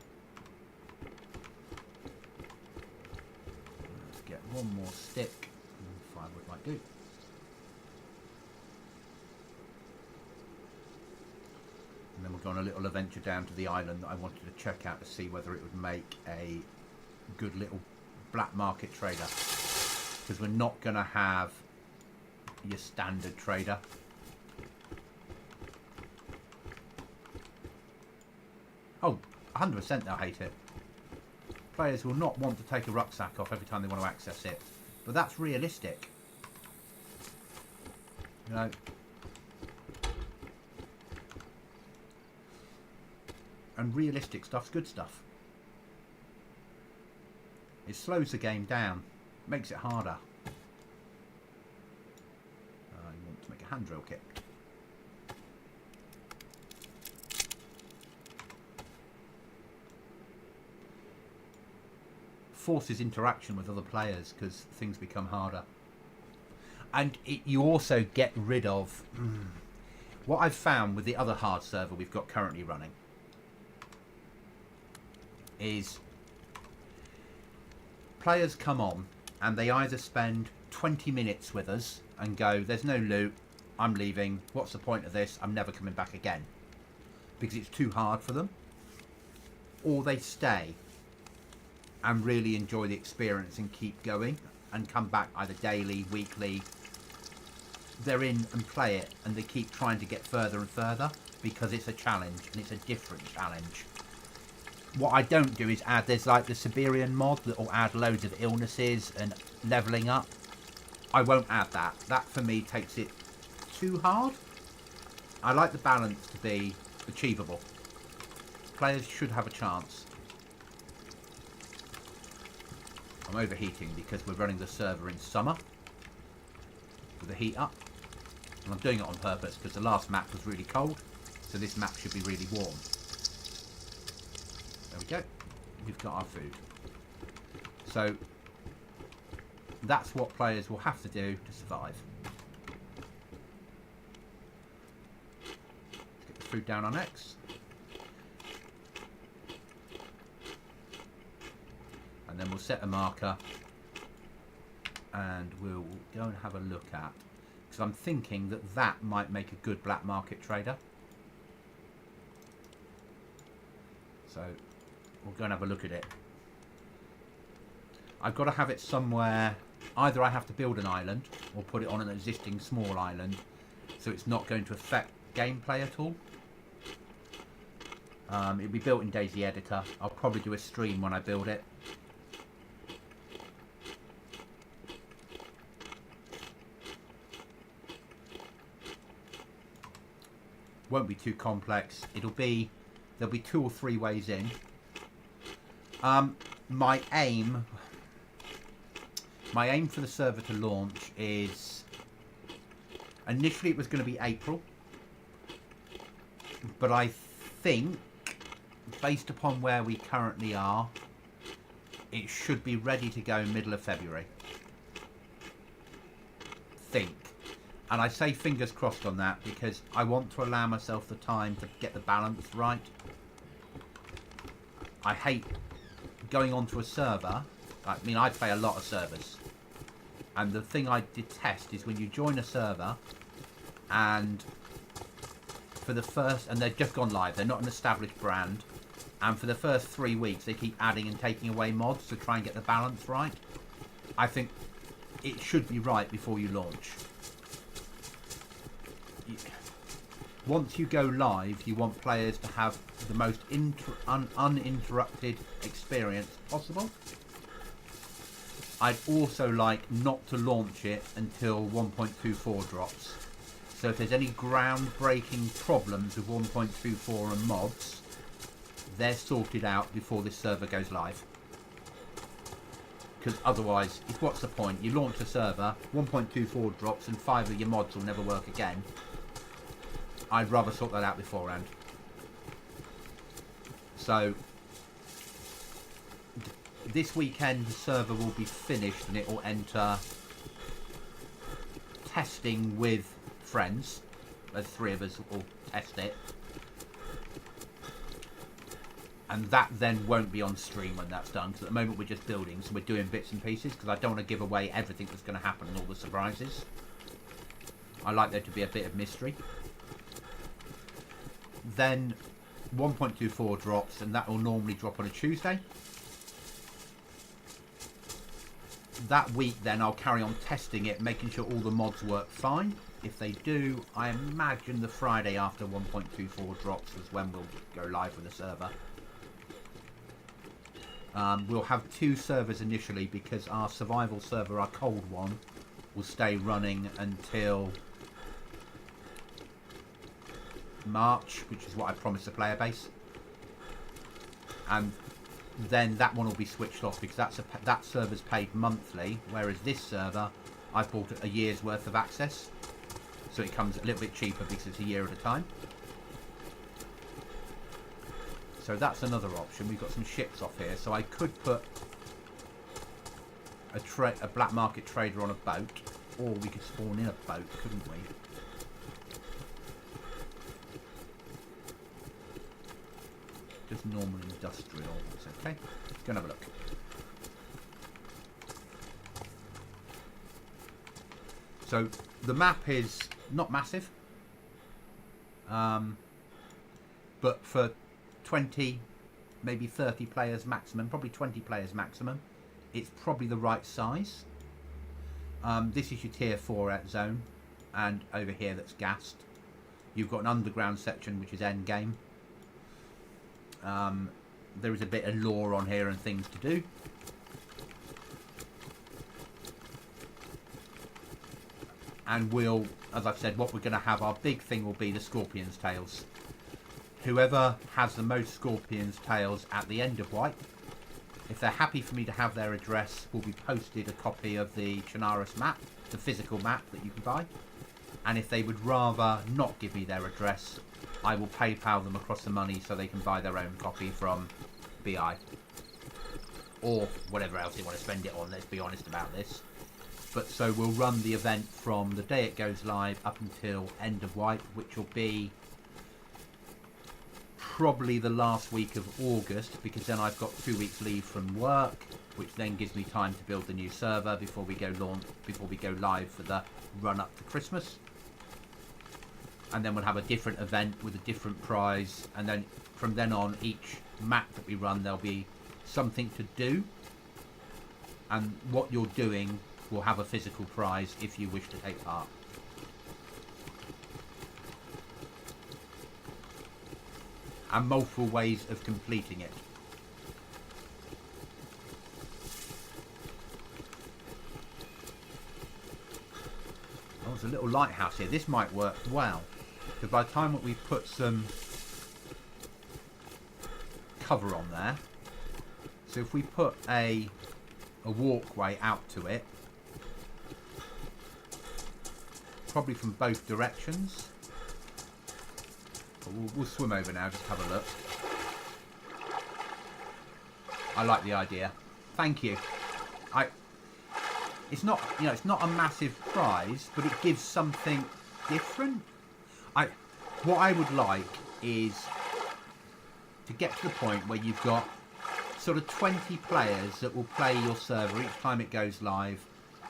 Let's get one more stick. And firewood might do. And then we'll go on a little adventure down to the island that I wanted to check out to see whether it would make a good little black market trader. Because we're not going to have your standard trader. Oh, 100% they'll hate it. Players will not want to take a rucksack off every time they want to access it. But that's realistic. You know. And realistic stuff's good stuff. It slows the game down, makes it harder. You want to make a hand drill kit. Forces interaction with other players because things become harder. And you also get rid of what I've found with the other hard server we've got currently running. Is players come on and they either spend 20 minutes with us and go, there's no loot, I'm leaving, what's the point of this, I'm never coming back again, because it's too hard for them, or they stay and really enjoy the experience and keep going and come back either daily, weekly. They're in and play it and they keep trying to get further and further because it's a challenge and it's a different challenge. What I don't do is add, there's like the Siberian mod that will add loads of illnesses and levelling up. I won't add that. That for me takes it too hard. I like the balance to be achievable. Players should have a chance. I'm overheating because we're running the server in summer with the heat up. And I'm doing it on purpose because the last map was really cold. So this map should be really warm. There we go. We've got our food. So that's what players will have to do to survive. Let's get the food down on X. And then we'll set a marker and we'll go and have a look at, because I'm thinking that that might make a good black market trader. So we'll go and have a look at it. I've got to have it somewhere. Either I have to build an island or put it on an existing small island, so it's not going to affect gameplay at all. It'll be built in DayZ Editor. I'll probably do a stream when I build it. Won't be too complex. There'll be 2 or 3 ways in. My aim for the server to launch is, initially it was going to be April, but I think based upon where we currently are, it should be ready to go middle of February. And I say fingers crossed on that because I want to allow myself the time to get the balance right. I hate going onto a server. I mean, I play a lot of servers. And the thing I detest is when you join a server and for the first, and they've just gone live, they're not an established brand, and for the first 3 weeks they keep adding and taking away mods to try and get the balance right. I think it should be right before you launch. Once you go live, you want players to have the most uninterrupted experience possible. I'd also like not to launch it until 1.24 drops. So if there's any groundbreaking problems with 1.24 and mods, they're sorted out before this server goes live. Because otherwise, what's the point? You launch a server, 1.24 drops, and 5 of your mods will never work again. I'd rather sort that out beforehand. So this weekend the server will be finished and it will enter testing with friends. There's 3 of us will test it. And that then won't be on stream when that's done, because at the moment we're just building, so we're doing bits and pieces, because I don't want to give away everything that's going to happen and all the surprises. I like there to be a bit of mystery. Then 1.24 drops, and that will normally drop on a Tuesday. That week then I'll carry on testing it, making sure all the mods work fine. If they do, I imagine the Friday after 1.24 drops is when we'll go live with the server. We'll have 2 servers initially, because our survival server, our cold one, will stay running until March, which is what I promised the player base. And then that one will be switched off, because that server's paid monthly, whereas this server, I've bought a year's worth of access. So it comes a little bit cheaper because it's a year at a time. So that's another option. We've got some ships off here, so I could put a black market trader on a boat, or we could spawn in a boat, couldn't we? Just normal industrial. That's okay. Let's go and have a look. So the map is not massive, but for 20, maybe 30 players maximum, probably 20 players maximum, it's probably the right size. This is your tier 4 zone, and over here that's gassed. You've got an underground section which is end game. There is a bit of lore on here and things to do. And we'll, as I've said, what we're going to have, our big thing will be the Scorpion's Tails. Whoever has the most Scorpion's Tails at the end of Wipe, if they're happy for me to have their address, will be posted a copy of the Chernarus map, the physical map that you can buy. And if they would rather not give me their address, I will PayPal them across the money so they can buy their own copy from BI. Or whatever else they want to spend it on, let's be honest about this. But so we'll run the event from the day it goes live up until end of Wipe, which will be probably the last week of August, because then I've got 2 weeks leave from work, which then gives me time to build the new server before we go live for the run up to Christmas. And then we'll have a different event with a different prize, and then from then on, each map that we run, there'll be something to do, and what you're doing will have a physical prize if you wish to take part. And multiple ways of completing it. Oh, there's a little lighthouse here. This might work well, because by the time that we put some cover on there, so if we put a walkway out to it, probably from both directions. We'll swim over now, just have a look. I like the idea. Thank you. It's not, you know, it's not a massive prize, but it gives something different. What I would like is to get to the point where you've got sort of 20 players that will play your server each time it goes live.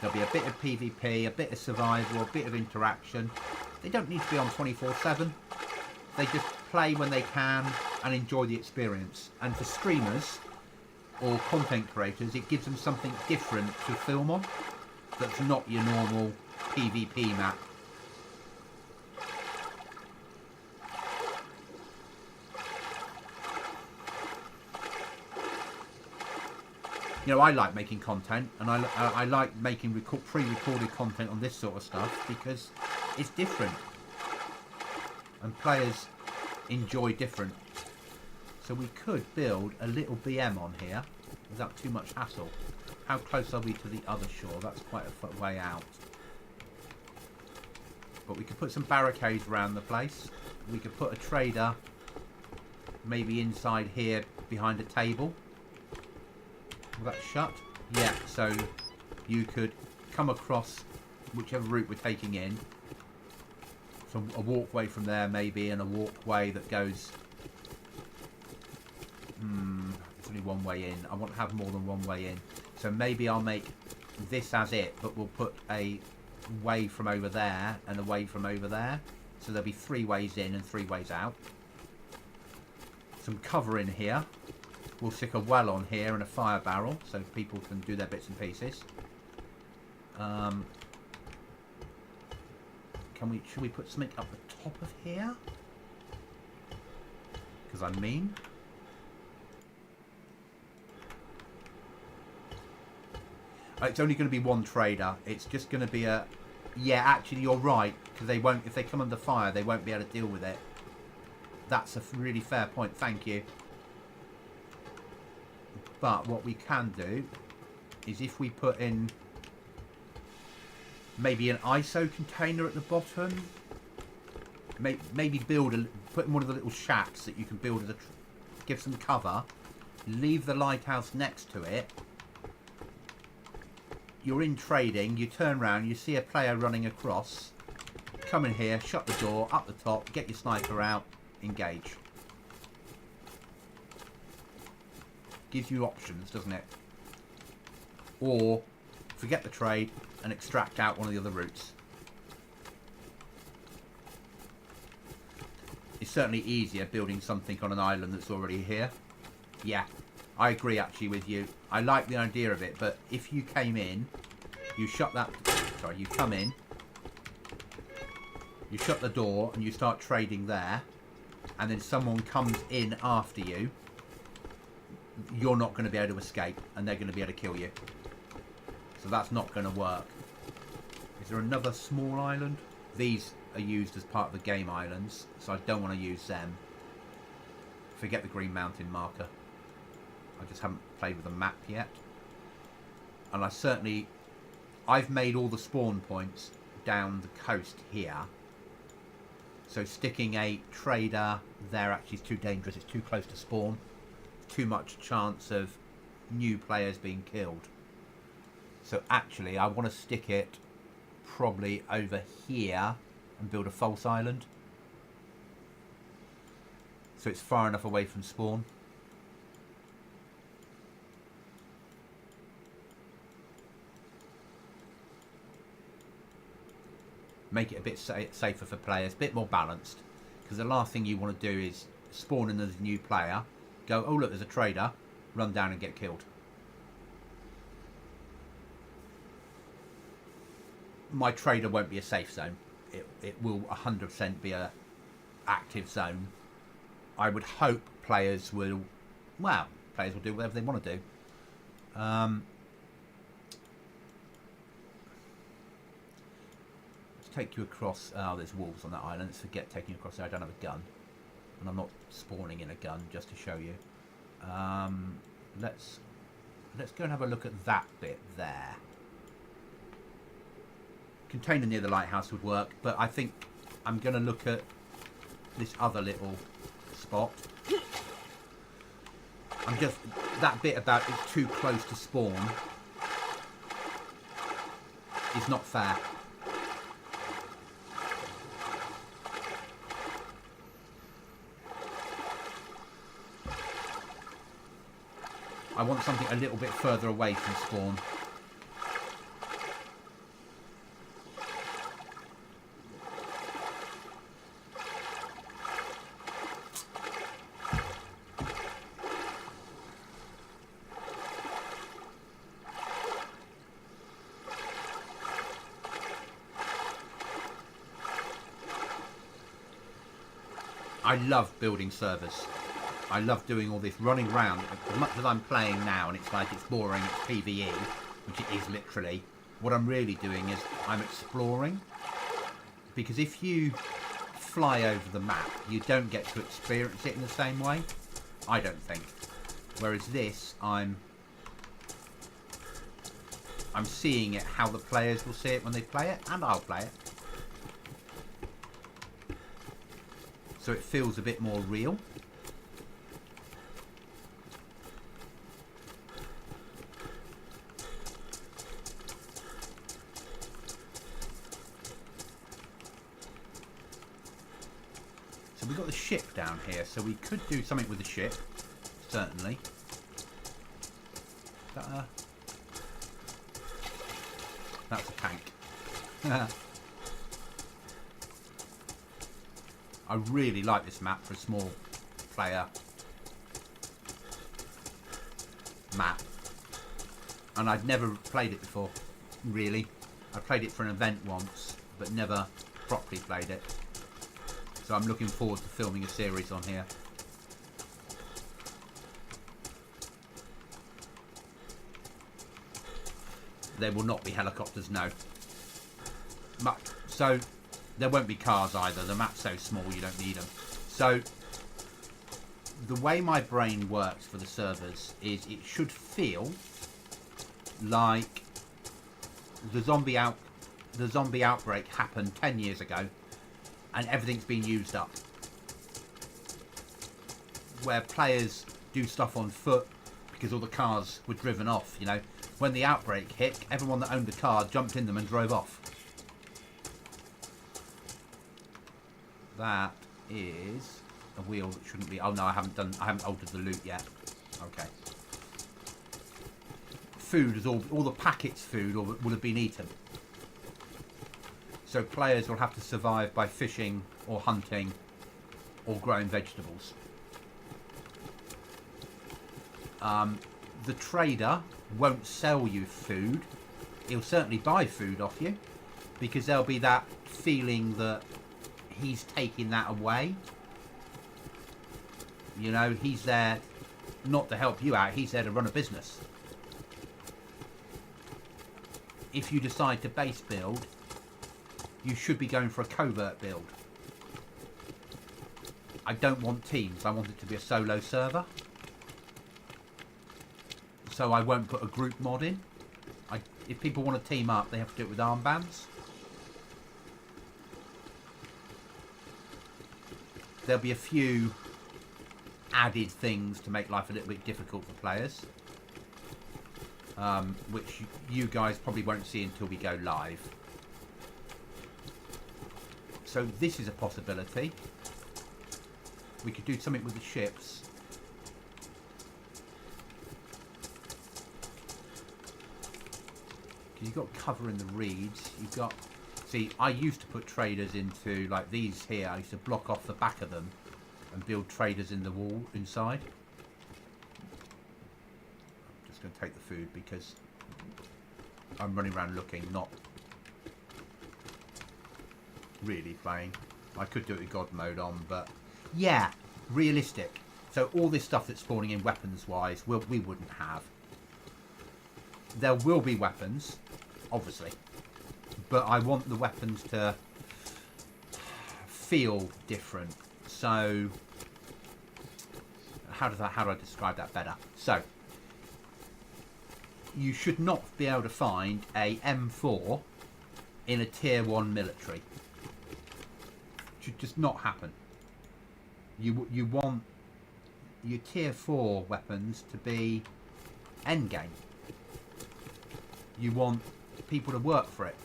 There'll be a bit of PvP, a bit of survival, a bit of interaction. They don't need to be on 24/7. They just play when they can and enjoy the experience. And for streamers or content creators, it gives them something different to film on that's not your normal PvP map. You know, I like making content, and I like making pre-recorded content on this sort of stuff because it's different, and players enjoy different. So we could build a little BM on here without too much hassle. How close are we to the other shore? That's quite a way out. But we could put some barricades around the place. We could put a trader maybe inside here behind a table. Will that shut? Yeah, so you could come across whichever route we're taking in. So a walkway from there maybe, and a walkway that goes... It's only one way in. I want to have more than one way in. So maybe I'll make this as it, but we'll put a way from over there and a way from over there. So there'll be 3 ways in and 3 ways out. Some cover in here. We'll stick a well on here and a fire barrel so people can do their bits and pieces. Should we put something up the top of here? Because I'm mean. It's only going to be one trader. It's just going to be a... Yeah, actually, you're right. Because they won't... If they come under fire, they won't be able to deal with it. That's a really fair point. Thank you. But what we can do is if we put in maybe an ISO container at the bottom. Maybe put in one of the little shacks that you can build give some cover. Leave the lighthouse next to it. You're in trading, you turn around, you see a player running across, come in here, shut the door, up the top, get your sniper out, engage. Gives you options, doesn't it? Or forget the trade and extract out one of the other routes. It's certainly easier building something on an island that's already here. Yeah. I agree actually with you. I like the idea of it, but if you came in, you come in, you shut the door and you start trading there, and then someone comes in after you, you're not going to be able to escape, and they're going to be able to kill you. So that's not going to work. Is there another small island? These are used as part of the game islands, so I don't want to use them. Forget the green mountain marker. I just haven't played with the map yet. And I've made all the spawn points down the coast here. So sticking a trader there actually is too dangerous. It's too close to spawn. Too much chance of new players being killed. So actually I want to stick it probably over here and build a false island. So it's far enough away from spawn. Make it a bit safer for players, a bit more balanced. Because the last thing you want to do is spawn in as a new player, go, oh look, there's a trader, run down and get killed. My trader won't be a safe zone. It will 100% be a active zone. I would hope players will do whatever they want to do. Take you across. Oh, there's wolves on that island. Let's forget taking you across there. I don't have a gun, and I'm not spawning in a gun just to show you. Let's go and have a look at that bit there. Container near the lighthouse would work, but I think I'm going to look at this other little spot. That bit about it's too close to spawn is not fair. I want something a little bit further away from spawn. I love building servers. I love doing all this running around. As much as I'm playing now and it's like it's boring, it's PvE, which it is literally, what I'm really doing is I'm exploring. Because if you fly over the map, you don't get to experience it in the same way. I don't think. Whereas this, I'm seeing it how the players will see it when they play it, and I'll play it. So it feels a bit more real. So we've got the ship down here, so we could do something with the ship, certainly. Is that that's a tank. I really like this map for a small player map. And I'd never played it before, really. I played it for an event once, but never properly played it. So I'm looking forward to filming a series on here. There will not be helicopters, no. So there won't be cars either. The map's so small you don't need them. So the way my brain works for the servers is it should feel like the zombie outbreak happened 10 years ago and everything's been used up. Where players do stuff on foot because all the cars were driven off, you know. When the outbreak hit, everyone that owned a car jumped in them and drove off. That is a wheel that shouldn't be. Oh no, I haven't altered the loot yet. Okay. Food is all the packets food will have been eaten. So players will have to survive by fishing or hunting or growing vegetables. The trader won't sell you food. He'll certainly buy food off you because there'll be that feeling that he's taking that away. You know, he's there not to help you out, he's there to run a business. If you decide to base build, you should be going for a covert build. I don't want teams, I want it to be a solo server. So I won't put a group mod in. If people want to team up, they have to do it with armbands. There'll be a few added things to make life a little bit difficult for players. Which you guys probably won't see until we go live. So this is a possibility. We could do something with the ships. You've got cover in the reeds. You've got... See, I used to put traders into, like these here. I used to block off the back of them and build traders in the wall inside. I'm just going to take the food because I'm running around looking, not really playing. I could do it with God mode on, but yeah, realistic. So all this stuff that's spawning in weapons-wise, we wouldn't have. There will be weapons, obviously, but I want the weapons to feel different. So how do I describe that better? So you should not be able to find a M4 in a tier 1 military. It should just not happen. You want your tier 4 weapons to be endgame. You want people to work for it.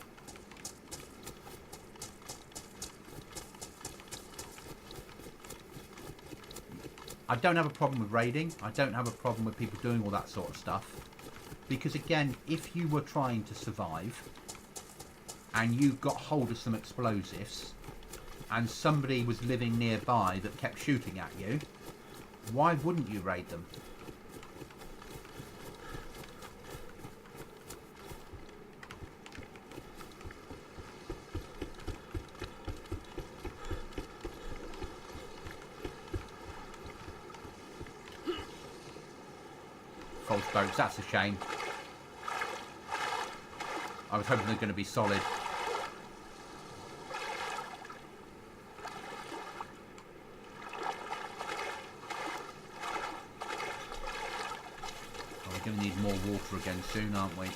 I don't have a problem with raiding. I don't have a problem with people doing all that sort of stuff. Because again, if you were trying to survive and you got hold of some explosives and somebody was living nearby that kept shooting at you, why wouldn't you raid them? boats. That's a shame. I was hoping they're going to be solid. Oh, we're going to need more water again soon, aren't we?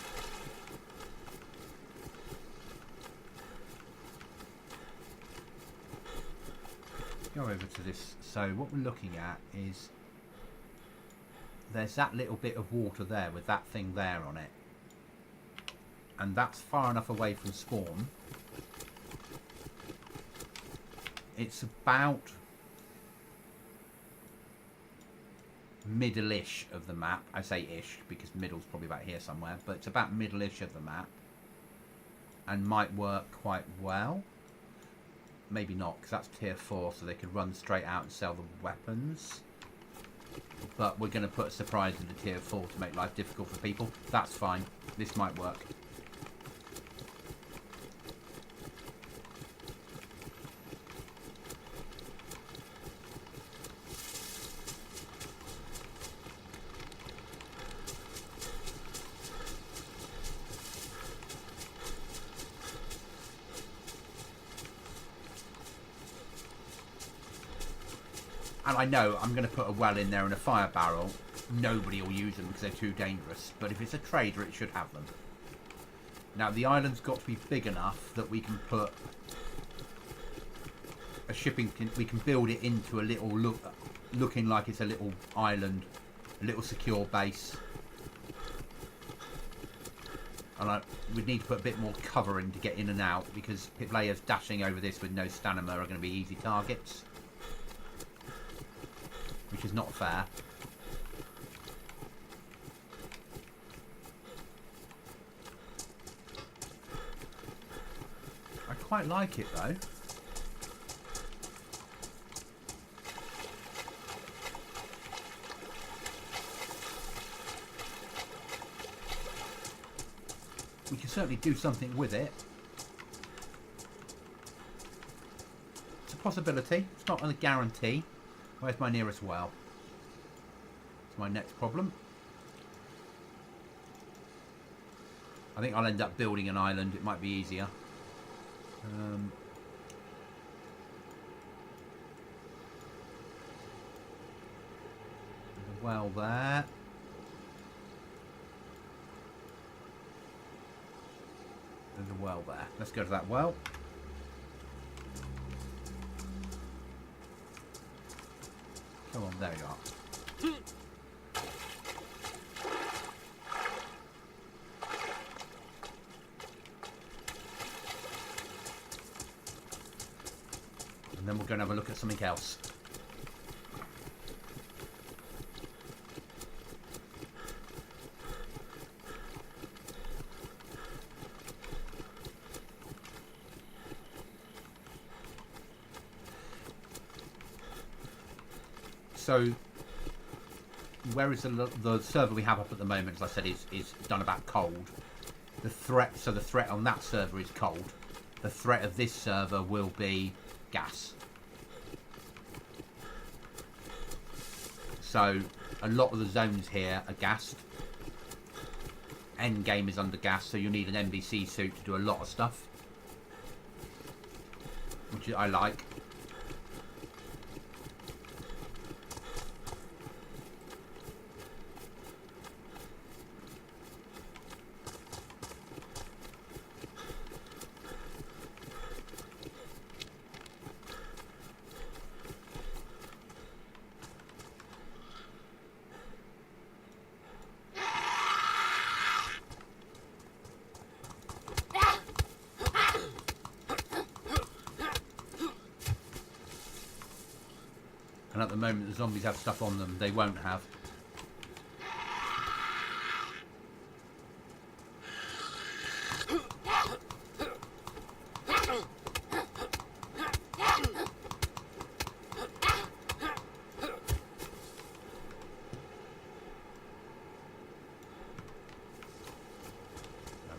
Go over to this. So what we're looking at is there's that little bit of water there with that thing there on it, and that's far enough away from spawn. It's about middle-ish of the map. I say ish because middle's probably about here somewhere, but it's about middle-ish of the map and might work quite well. Maybe not, because that's tier 4, so they could run straight out and sell the weapons. But we're going to put a surprise in the tier 4 to make life difficult for people. That's fine. This might work. And I know I'm going to put a well in there and a fire barrel. Nobody will use them because they're too dangerous. But if it's a trader, it should have them. Now, the island's got to be big enough that we can put a shipping... We can build it into a little looking like it's a little island. A little secure base. And we'd need to put a bit more covering to get in and out, because players dashing over this with no stamina are going to be easy targets. Which is not fair. I quite like it though. We can certainly do something with it. It's a possibility. It's not a guarantee. Where's my nearest well? It's my next problem. I think I'll end up building an island. It might be easier. There's a well there. There's a well there. Let's go to that well. Come on, there you are. And then we're going to have a look at something else. So, whereas the server we have up at the moment, as I said, is done about cold. The threat on that server is cold. The threat of this server will be gas. So, a lot of the zones here are gassed. Endgame is under gas, so you need an NBC suit to do a lot of stuff, which I like. And at the moment the zombies have stuff on them they won't have.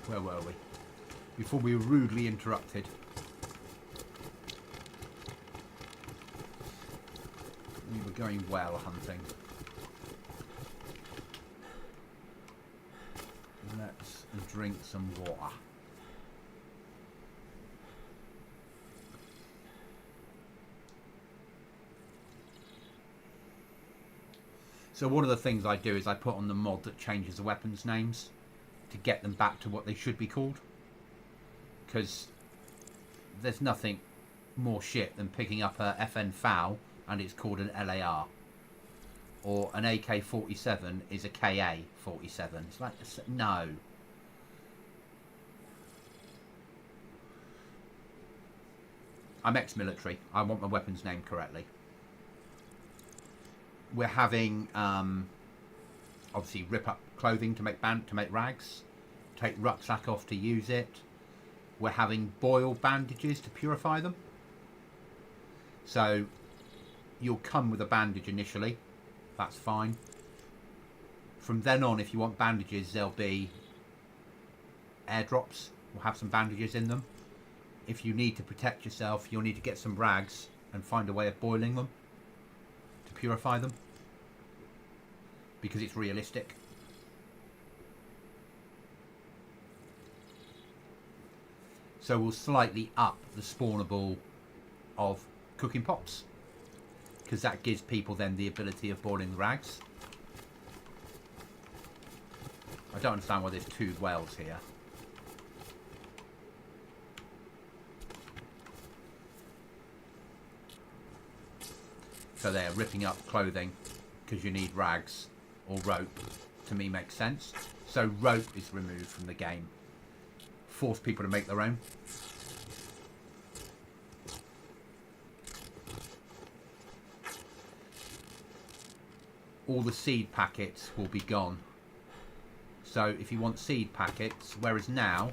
Where were we? Before we were rudely interrupted. We were going well hunting. drink some water. So one of the things I do is I put on the mod that changes the weapons names to get them back to what they should be called. Because there's nothing more shit than picking up a FN FAL and it's called an LAR. Or an AK-47 is a KA-47. It's like, no. I'm ex-military. I want my weapons named correctly. We're having, obviously, rip up clothing to make rags. Take rucksack off to use it. We're having boil bandages to purify them. So, you'll come with a bandage initially. That's fine. From then on, if you want bandages, there'll be airdrops. We'll have some bandages in them. If you need to protect yourself, you'll need to get some rags and find a way of boiling them to purify them. Because it's realistic. So we'll slightly up the spawnable of cooking pots. Because that gives people then the ability of boiling the rags. I don't understand why there's 2 wells here. So they're ripping up clothing because you need rags or rope. To me makes sense. So rope is removed from the game. Force people to make their own. All the seed packets will be gone. So if you want seed packets, whereas now,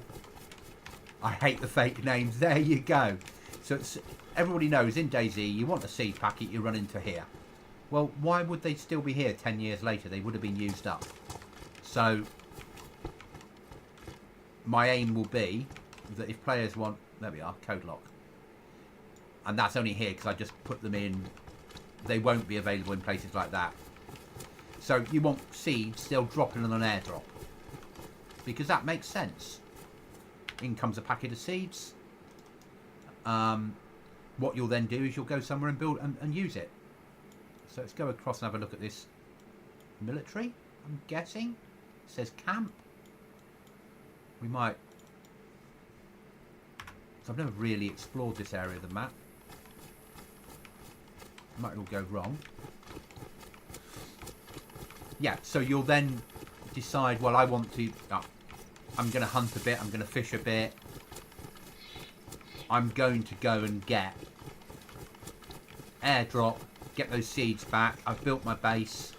I hate the fake names, there you go. So it's, everybody knows in DayZ, you want a seed packet, you run into here. Well, why would they still be here 10 years later? They would have been used up. So my aim will be that if players want, there we are, code lock. And that's only here because I just put them in. They won't be available in places like that. So you want seeds, they'll drop in on an airdrop. Because that makes sense. In comes a packet of seeds. What you'll then do is you'll go somewhere and build and use it. So let's go across and have a look at this military, I'm guessing. It says camp. We might... So I've never really explored this area of the map. Might all go wrong. Yeah, so you'll then decide, well, I want to... I'm going to hunt a bit, I'm going to fish a bit. I'm going to go and get airdrop, get those seeds back. I've built my base.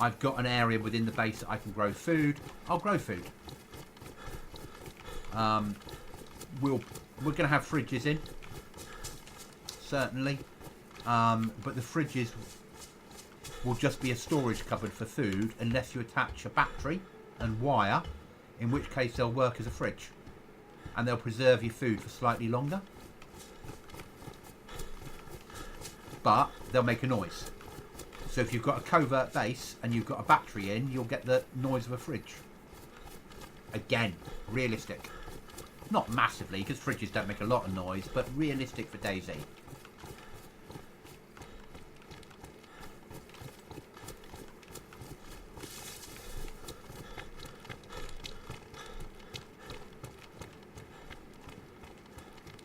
I've got an area within the base that I can grow food. I'll grow food. We're going to have fridges in. Certainly. But the fridges will just be a storage cupboard for food unless you attach a battery and wire, in which case they'll work as a fridge. And they'll preserve your food for slightly longer. But they'll make a noise. So if you've got a covert base and you've got a battery in, you'll get the noise of a fridge. Again, realistic. Not massively, because fridges don't make a lot of noise, but realistic for DayZ.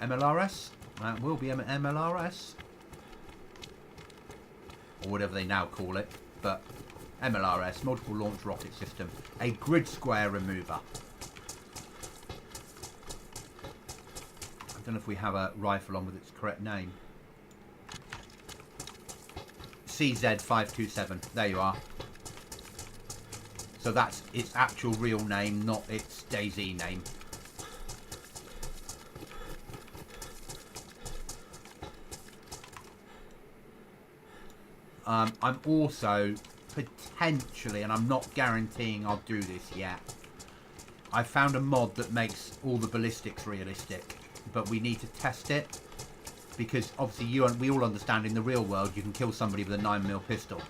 MLRS? That will be MLRS. Or whatever they now call it. But MLRS, Multiple Launch Rocket System. A grid square remover. I don't know if we have a rifle on with its correct name. CZ527. There you are. So that's its actual real name, not its DayZ name. I'm also potentially, and I'm not guaranteeing I'll do this yet, I found a mod that makes all the ballistics realistic, but we need to test it because obviously we all understand in the real world you can kill somebody with a 9mm pistol,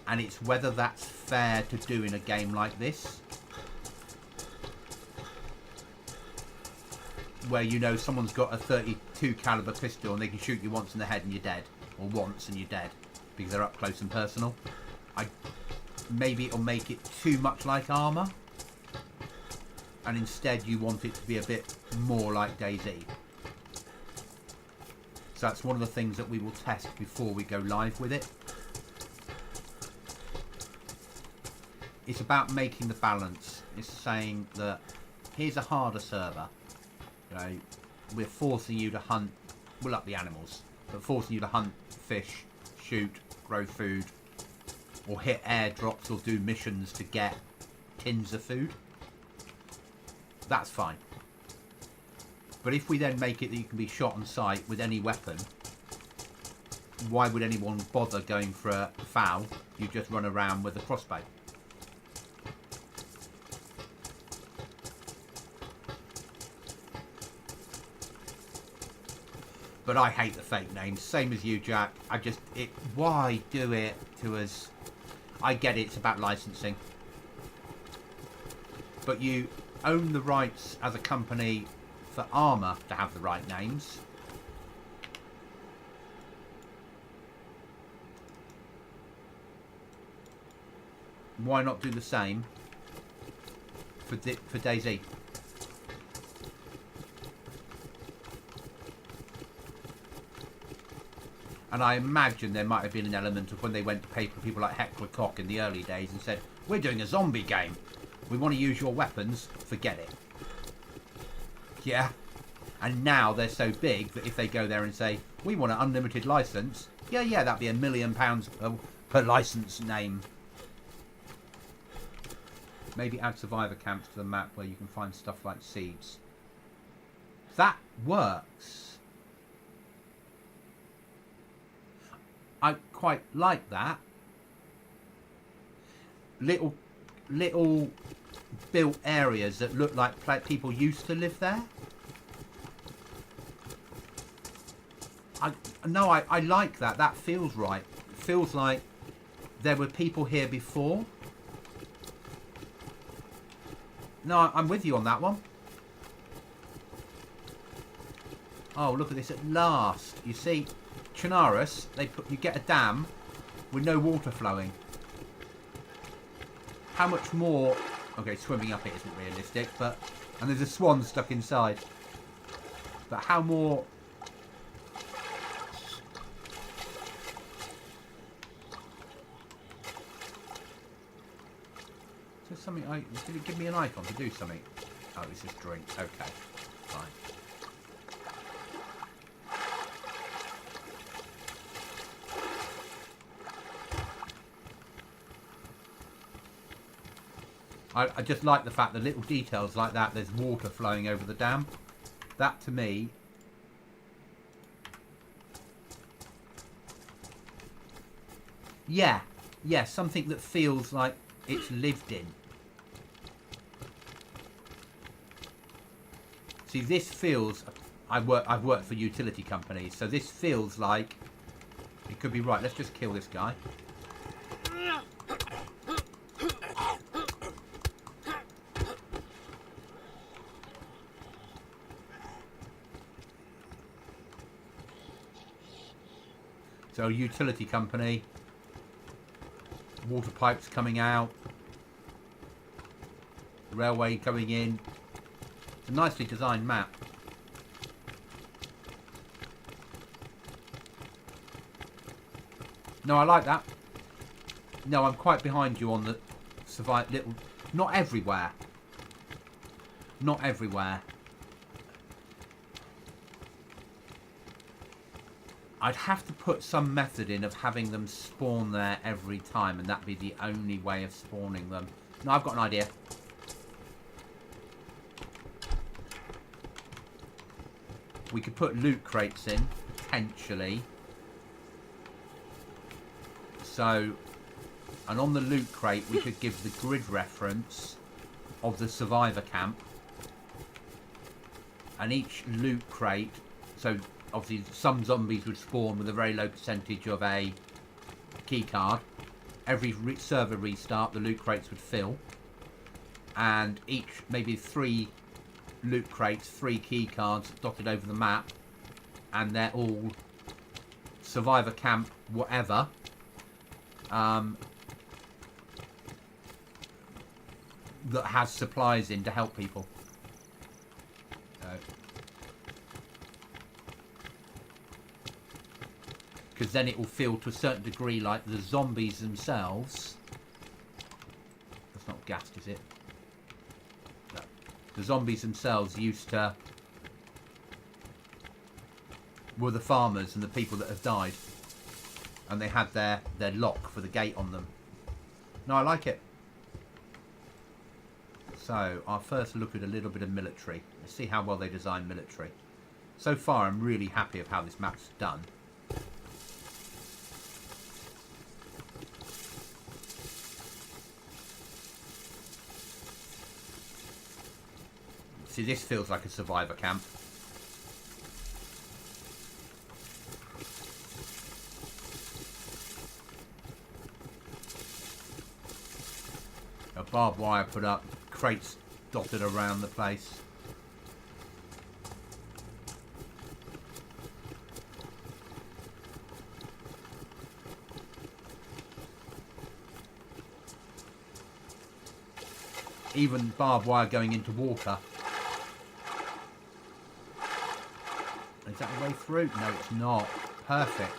and it's whether that's fair to do in a game like this. where you know someone's got a 32 caliber pistol and they can shoot you once in the head and you're dead, or once and you're dead because they're up close and personal. Maybe it'll make it too much like armor, and instead you want it to be a bit more like DayZ. So that's one of the things that we will test before we go live with it. It's about making the balance. It's saying that here's a harder server. You know, we're forcing you to hunt, well, up the animals, but forcing you to hunt, fish, shoot, grow food, or hit airdrops or do missions to get tins of food. That's fine. But if we then make it that you can be shot on sight with any weapon, why would anyone bother going for a foul? You just run around with a crossbow. But I hate the fake names, same as you, Jack. Why do it to us? I get it, it's about licensing. But you own the rights as a company for armor to have the right names. Why not do the same for DayZ? And I imagine there might have been an element of when they went to pay for people like Heckler Koch in the early days and said, we're doing a zombie game. We want to use your weapons. Forget it. Yeah. And now they're so big that if they go there and say, we want an unlimited license. Yeah, that'd be £1 million per license name. Maybe add survivor camps to the map where you can find stuff like seeds. That works. I quite like that. Little built areas that look like people used to live there. I like that. That feels right. It feels like there were people here before. No, I'm with you on that one. Oh, look at this at last. You see, Chernarus, you get a dam with no water flowing. How much more? Okay, swimming up it isn't realistic, and there's a swan stuck inside. But how more? Is there something? Did it give me an icon to do something? Oh, it's just drink. Okay, fine. I just like the fact that little details like that, there's water flowing over the dam. That to me, yeah, something that feels like it's lived in. See, this feels, I've worked for utility companies, so this feels like it could be right. Let's just kill this guy. So utility company, water pipes coming out, railway going in. It's a nicely designed map. No, I like that. No, I'm quite behind you on the survive little. Not everywhere. Not everywhere. I'd have to put some method in of having them spawn there every time, and that'd be the only way of spawning them. No, I've got an idea. We could put loot crates in, potentially. So, and on the loot crate, we could give the grid reference of the survivor camp. And each loot crate, so obviously some zombies would spawn with a very low percentage of a key card. Every server restart, the loot crates would fill. And each, maybe 3 loot crates, 3 key cards dotted over the map, and they're all survivor camp, whatever. That has supplies in to help people. Because then it will feel to a certain degree like the zombies themselves. That's not gassed, is it? No. The zombies themselves were the farmers and the people that have died. And they had their lock for the gate on them. No, I like it. So, I'll first look at a little bit of military. Let's see how well they design military. So far, I'm really happy of how this map's done. See, this feels like a survivor camp. A barbed wire put up, crates dotted around the place. Even barbed wire going into water. Is that a way through? No, it's not. Perfect.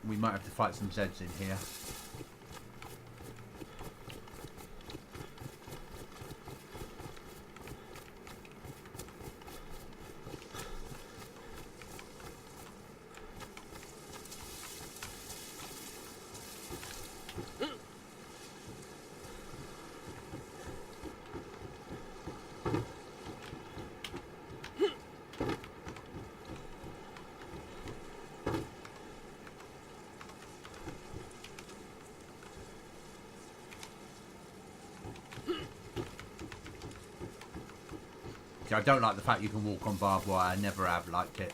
We might have to fight some Zeds in here. See, I don't like the fact you can walk on barbed wire. I never have liked it.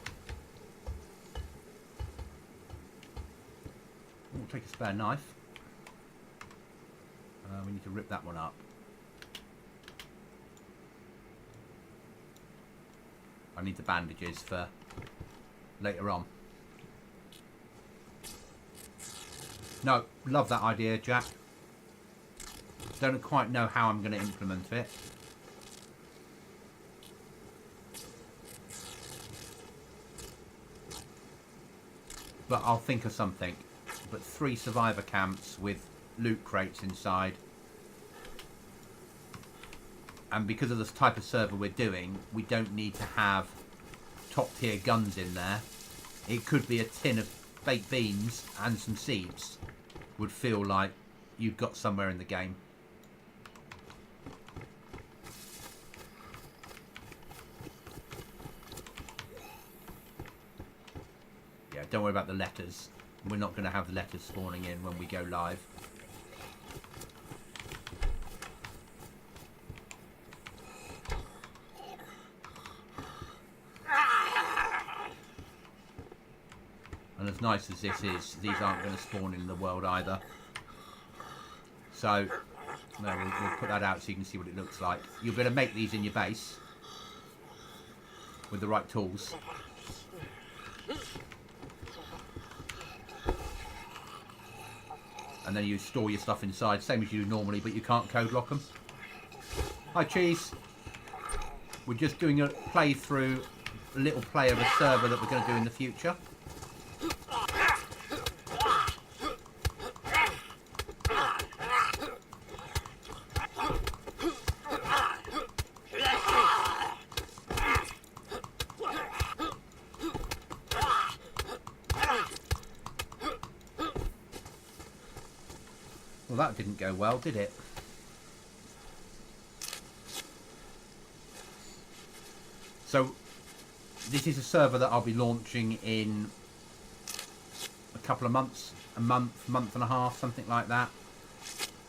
We'll take a spare knife. We need to rip that one up. I need the bandages for later on. No, love that idea, Jack. Don't quite know how I'm going to implement it. But I'll think of something. But 3 survivor camps with loot crates inside. And because of this type of server we're doing, we don't need to have top tier guns in there. It could be a tin of baked beans and some seeds. Would feel like you've got somewhere in the game. Yeah, don't worry about the letters. We're not going to have the letters spawning in when we go live. And as nice as this is, these aren't going to spawn in the world either. So, no, we'll put that out so you can see what it looks like. You're going to make these in your base with the right tools. And then you store your stuff inside, same as you do normally, but you can't code lock them. Hi, Cheese. We're just doing a playthrough, a little play of a server that we're going to do in the future. Well, that didn't go well, did it? So, this is a server that I'll be launching in a couple of months, a month and a half, something like that.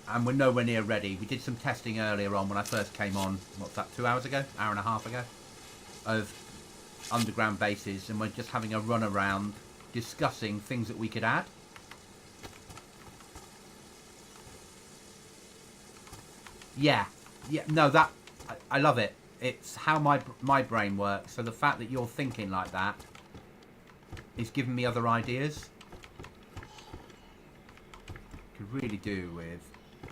and we're nowhere near ready. We did some testing earlier on when I first came on, what's that, 2 hours ago? Hour and a half ago? Of underground bases, and we're just having a run around discussing things that we could add. Yeah, no, that, I love it. It's how my brain works, so the fact that you're thinking like that is giving me other ideas. Could really do with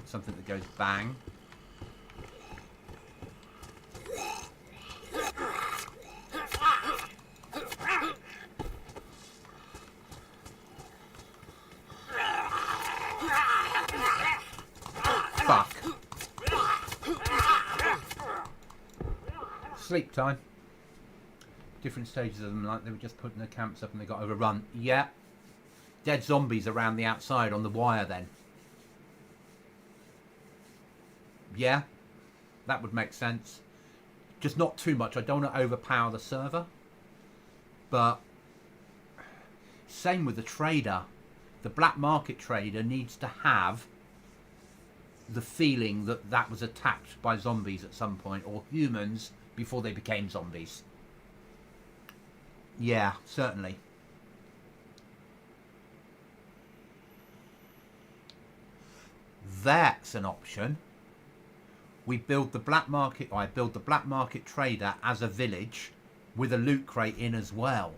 something that goes bang. Fuck. Sleep time. Different stages of them, like they were just putting their camps up and they got overrun. Yeah. Dead zombies around the outside on the wire then. Yeah. That would make sense. Just not too much. I don't want to overpower the server. But same with the trader. The black market trader needs to have the feeling that that was attacked by zombies at some point, or humans before they became zombies. Yeah, certainly. That's an option. We build the black market, I build the black market trader as a village with a loot crate in as well.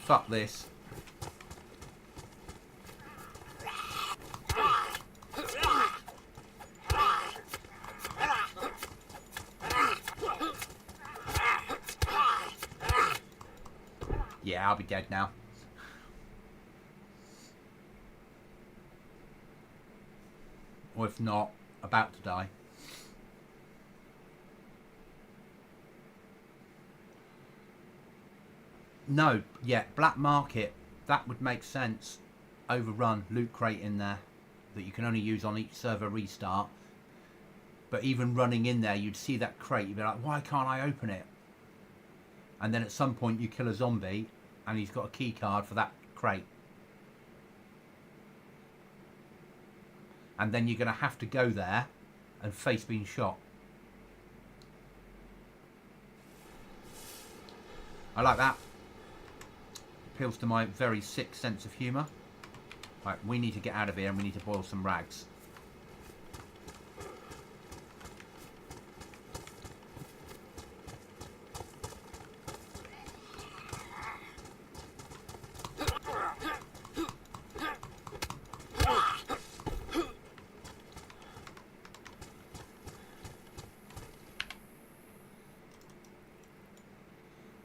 Fuck this. Yeah, I'll be dead now. Or if not, about to die. No, yeah, black market, that would make sense. Overrun, loot crate in there that you can only use on each server restart. But even running in there, you'd see that crate, you'd be like, why can't I open it? And then at some point you kill a zombie and he's got a key card for that crate. And then you're going to have to go there and face being shot. I like that. Appeals to my very sick sense of humour. Right, we need to get out of here and we need to boil some rags.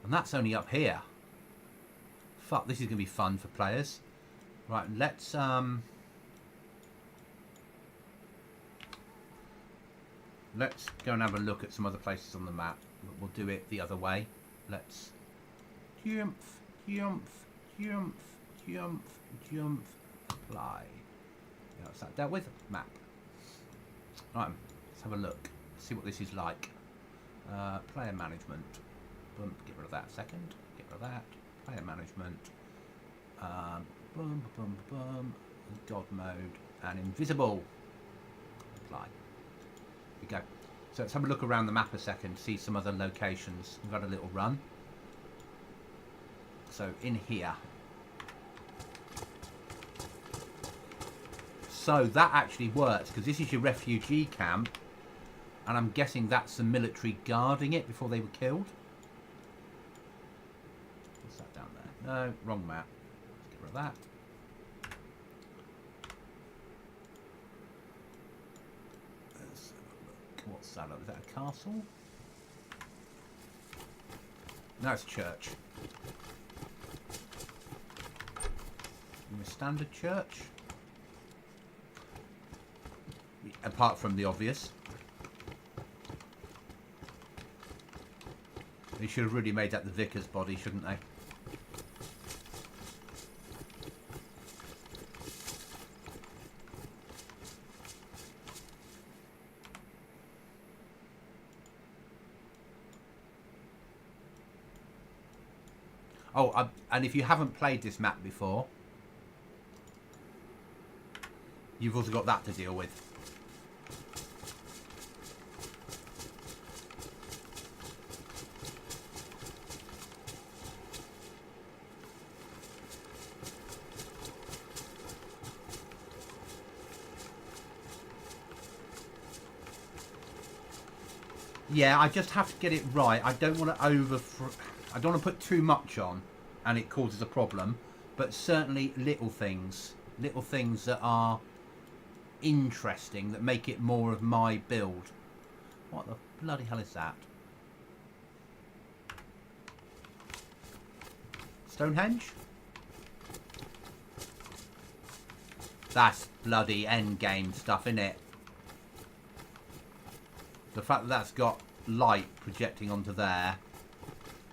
And that's only up here. Fuck, this is going to be fun for players. Right, let's go and have a look at some other places on the map. We'll do it the other way. Let's jump, jump, jump, jump, jump, apply. Yeah, that's that dealt with. Map. Right, let's have a look. See what this is like. Player management. Boom, get rid of that second. Get rid of that. Player management. Boom, boom, boom. God mode and invisible. Apply. Here we go. So let's have a look around the map a second. See some other locations. We've had a little run. So in here. So that actually works because this is your refugee camp, and I'm guessing that's the military guarding it before they were killed. What's that down there? No, wrong map. Let's get rid of that. What's that? Is that a castle? No, it's a church. A standard church. Apart from the obvious. They should have really made that the vicar's body, shouldn't they? Oh, and if you haven't played this map before, you've also got that to deal with. Yeah, I just have to get it right. I don't want to I don't want to put too much on and it causes a problem. But certainly little things that are interesting, that make it more of my build. What the bloody hell is that? Stonehenge? That's bloody endgame stuff, innit? The fact that that's got light projecting onto there,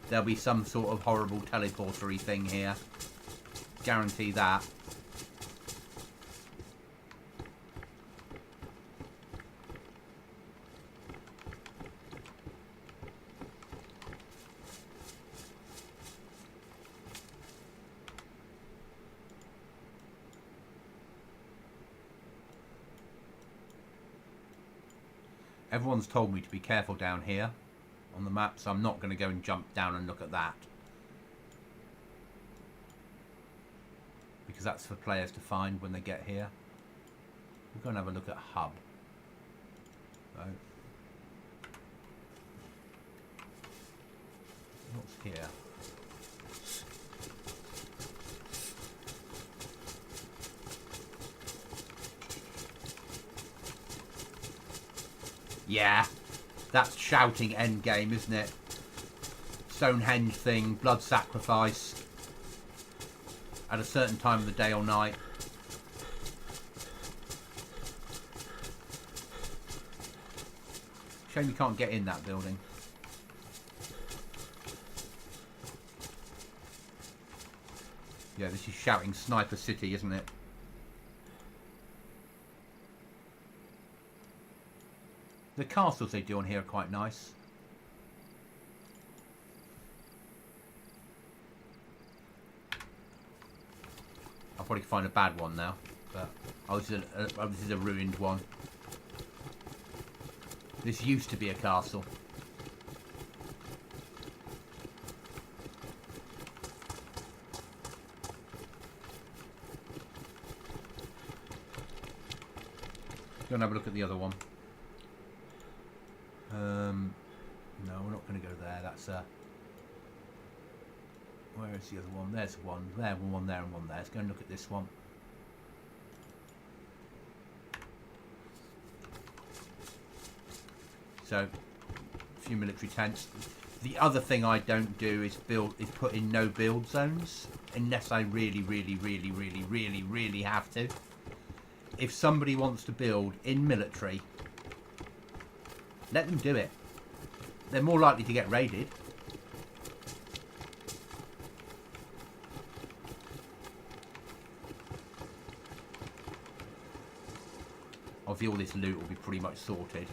there'll be some sort of horrible teleportery thing here. Guarantee that. Everyone's told me to be careful down here on the map, so I'm not going to go and jump down and look at that. Because that's for players to find when they get here. We're going to have a look at hub. So, what's here? Yeah, that's shouting endgame, isn't it? Stonehenge thing, blood sacrifice at a certain time of the day or night. Shame you can't get in that building. Yeah, this is shouting Sniper City, isn't it? The castles they do on here are quite nice. I'll probably find a bad one now, but this is a ruined one. This used to be a castle. Go and have a look at the other one. No, we're not going to go there. That's where is the other one? There's one there, one there, and one there. Let's go and look at this one. So, a few military tents. The other thing I don't do is put in no build zones unless I really have to. If somebody wants to build in military, let them do it. They're more likely to get raided. Obviously all this loot will be pretty much sorted.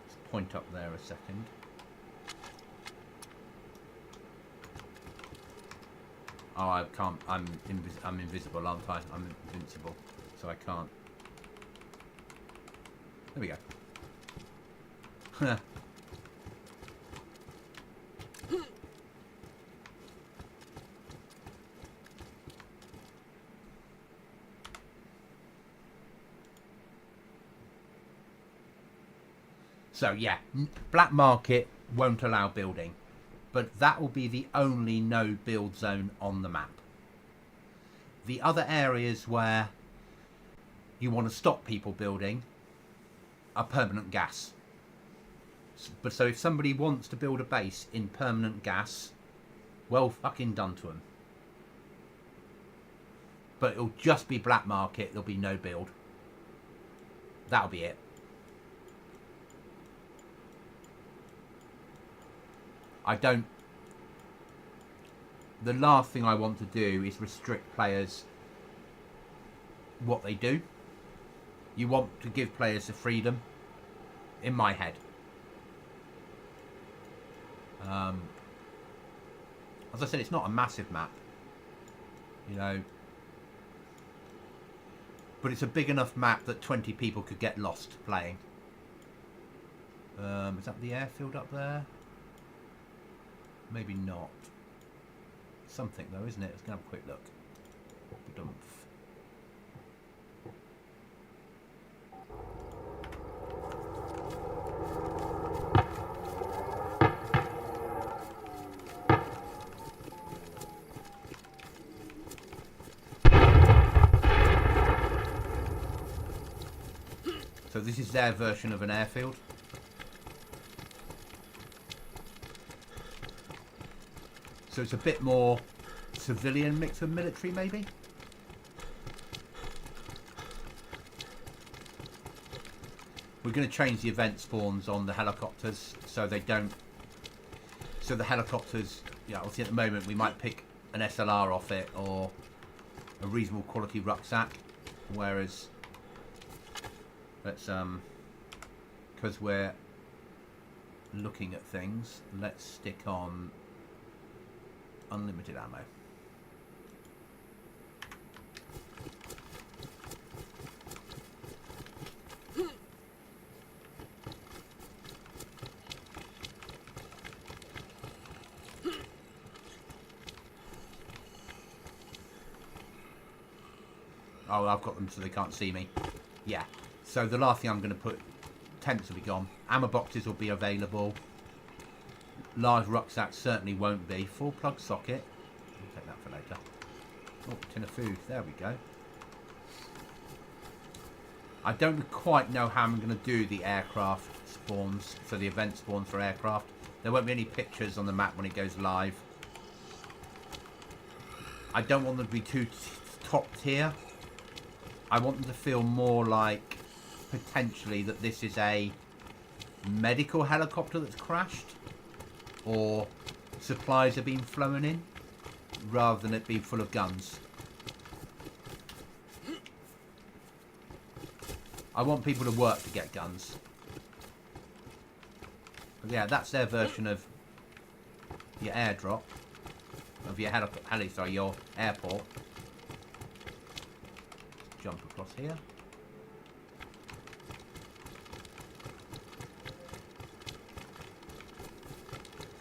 Let's point up there a second. Oh, I can't. I'm invisible, aren't I? I'm invincible, so I can't. There we go. So yeah, black market won't allow building, But that will be the only no build zone on the map. The other areas where you want to stop people building are permanent gas. But so if somebody wants to build a base in permanent gas, well fucking done to them. But it'll just be black market, there'll be no build. That'll be it. The last thing I want to do is restrict players what they do. You want to give players the freedom, in my head. As I said, it's not a massive map, you know, but it's a big enough map that 20 people could get lost playing. Is that the airfield up there? Maybe not. Something though, isn't it? Let's go have a quick look. So this is their version of an airfield. So it's a bit more civilian mixed with military, maybe? We're going to change the event spawns on the helicopters so they don't... So the helicopters, yeah, obviously at the moment we might pick an SLR off it or a reasonable quality rucksack, whereas... Let's, because we're looking at things, let's stick on unlimited ammo. Oh, I've got them so they can't see me. Yeah. So the last thing I'm going to put, tents will be gone. Ammo boxes will be available. Large rucksacks certainly won't be. Full plug socket. I'll take that for later. Oh, tin of food. There we go. I don't quite know how I'm going to do the aircraft spawns. So the event spawns for aircraft. There won't be any pictures on the map when it goes live. I don't want them to be too top tier. I want them to feel more like potentially that this is a medical helicopter that's crashed or supplies are being flown in rather than it being full of guns. I want people to work to get guns. But yeah, that's their version of your airdrop, of your your airport. Jump across here.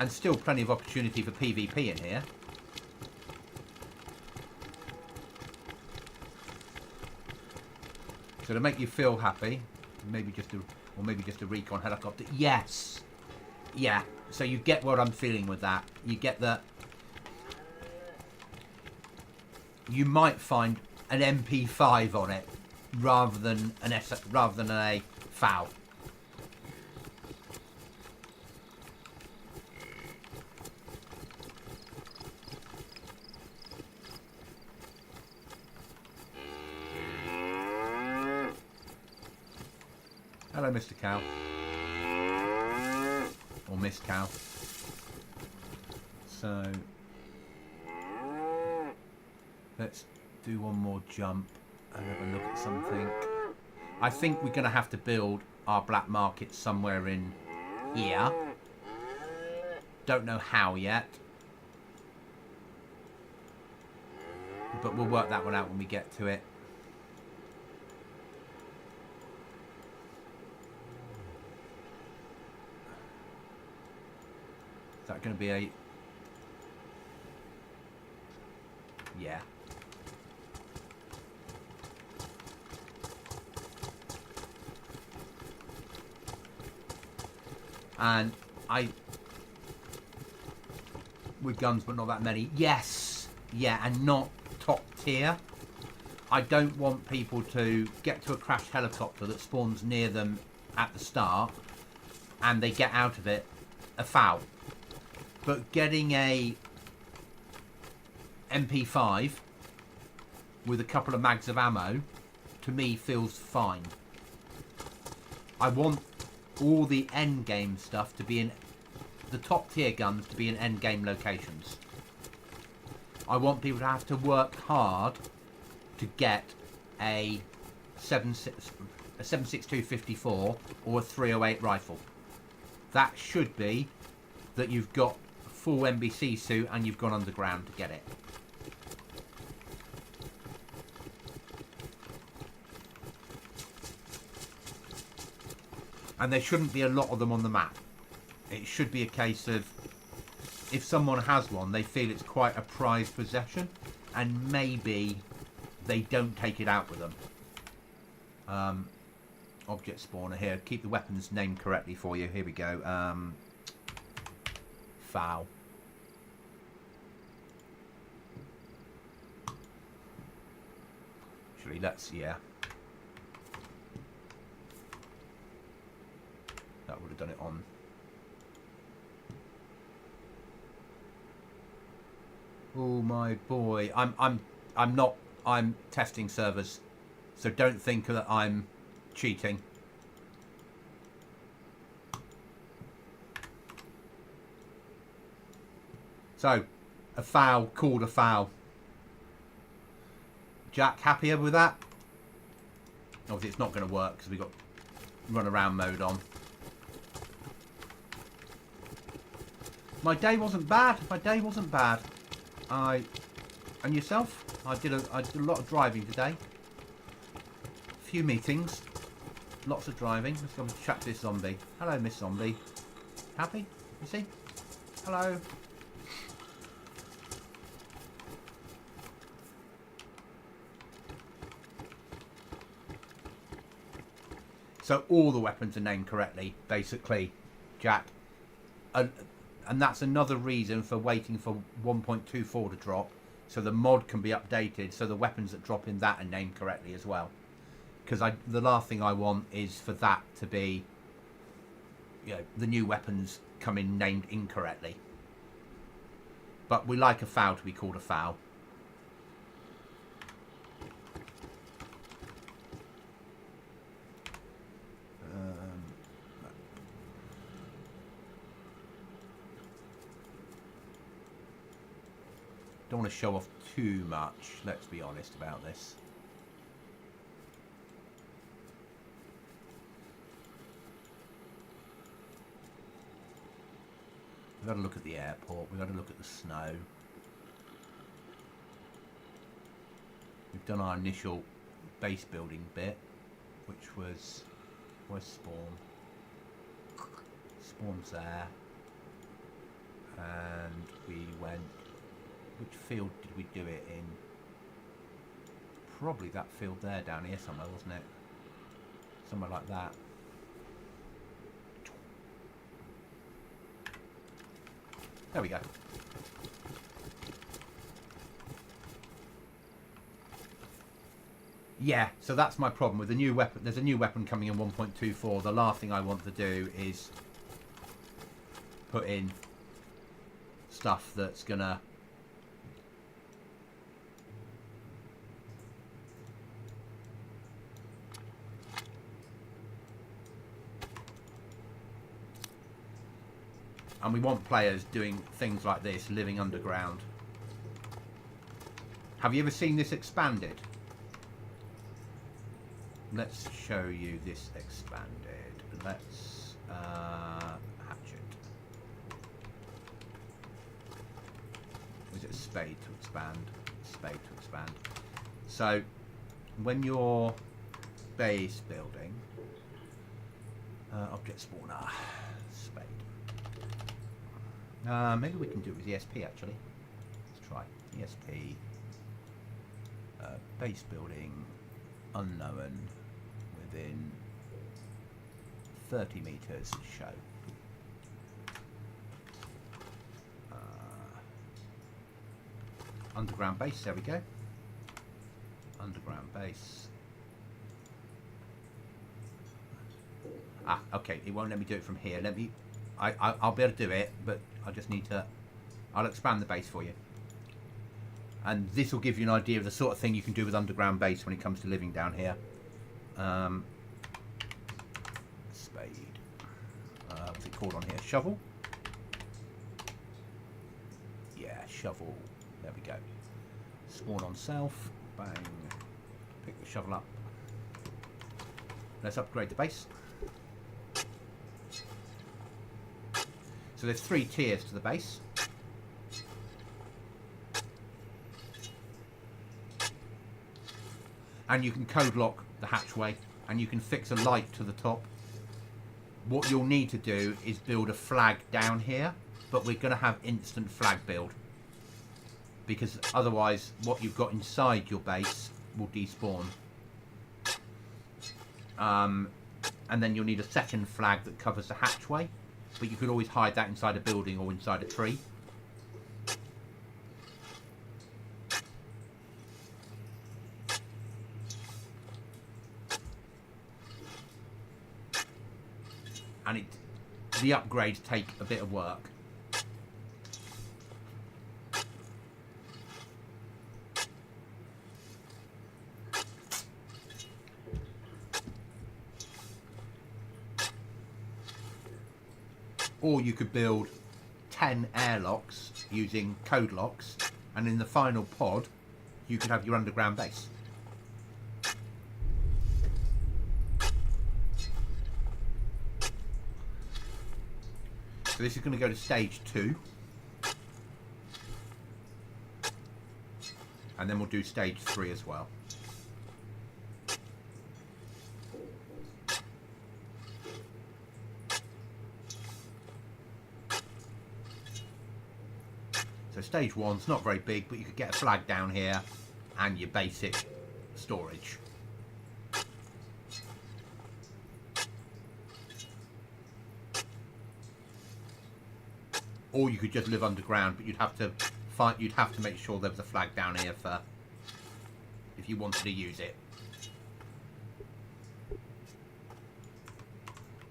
And still plenty of opportunity for PvP in here. So to make you feel happy, maybe just a recon helicopter. Yes. Yeah. So you get what I'm feeling with that. You get that you might find an MP5 on it rather than a FAL. Hello, Mr. Cow. Or Miss Cow. So let's do one more jump and have a look at something. I think we're going to have to build our black market somewhere in here. Don't know how yet. But we'll work that one out when we get to it. Is that going to be a... Yeah. And with guns, but not that many. Yes, yeah, and not top tier. I don't want people to get to a crashed helicopter that spawns near them at the start, and they get out of it a foul. But getting a MP5 with a couple of mags of ammo, to me, feels fine. I want all the end game stuff to be in the top tier guns to be in end game locations. I want people to have to work hard to get a 7.62 or a 308 rifle. That should be that you've got full NBC suit and you've gone underground to get it. And there shouldn't be a lot of them on the map. It should be a case of, if someone has one, they feel it's quite a prized possession, and maybe they don't take it out with them. Object spawner here. Keep the weapons named correctly for you. Here we go. Foul. Actually, yeah. That would have done it on. Oh my boy. I'm testing servers. So don't think that I'm cheating. So, a foul, called a foul. Jack, happier with that? Obviously it's not going to work because we've got run around mode on. My day wasn't bad. And yourself? I did a lot of driving today. A few meetings. Lots of driving. Let's go and chat to this zombie. Hello, Miss Zombie. Happy? You see? Hello. So all the weapons are named correctly, basically, Jack. And that's another reason for waiting for 1.24 to drop, so the mod can be updated, so the weapons that drop in that are named correctly as well. Because the last thing I want is for that to be, you know, the new weapons come in named incorrectly. But we like a foul to be called a foul. Don't want to show off too much, let's be honest about this. We've got to look at the airport, we've got to look at the snow. We've done our initial base building bit, which was, where's spawn? Spawn's there. And we went, which field did we do it in? Probably that field there down here somewhere, wasn't it? Somewhere like that. There we go. Yeah, so that's my problem with the new weapon. There's a new weapon coming in 1.24. The last thing I want to do is put in stuff that's gonna and we want players doing things like this, living underground. Have you ever seen this expanded? Let's show you this expanded. Let's hatchet. Is it spade to expand? Spade to expand. So when you're base building, object spawner, spade. Maybe we can do it with ESP actually. Let's try ESP. Base building, unknown, within 30 meters show. underground base, there we go. Underground base. Ah, okay, it won't let me do it from here. Let me, I'll be able to do it, but I just need to, I'll expand the base for you. And this will give you an idea of the sort of thing you can do with underground base when it comes to living down here. Spade. What's it called on here? Shovel? Yeah, shovel. There we go. Spawn on self. Bang. Pick the shovel up. Let's upgrade the base. So there's 3 tiers to the base. And you can code lock the hatchway, and you can fix a light to the top. What you'll need to do is build a flag down here, but we're going to have instant flag build, because otherwise what you've got inside your base will despawn. And then you'll need a second flag that covers the hatchway, but you could always hide that inside a building or inside a tree. And the upgrades take a bit of work. Or you could build 10 airlocks using code locks, and in the final pod you could have your underground base. So this is going to go to stage 2. And then we'll do stage 3 as well. So stage 1's not very big, but you could get a flag down here and your basic storage. Or you could just live underground, but you'd have to make sure there was a flag down here for if you wanted to use it.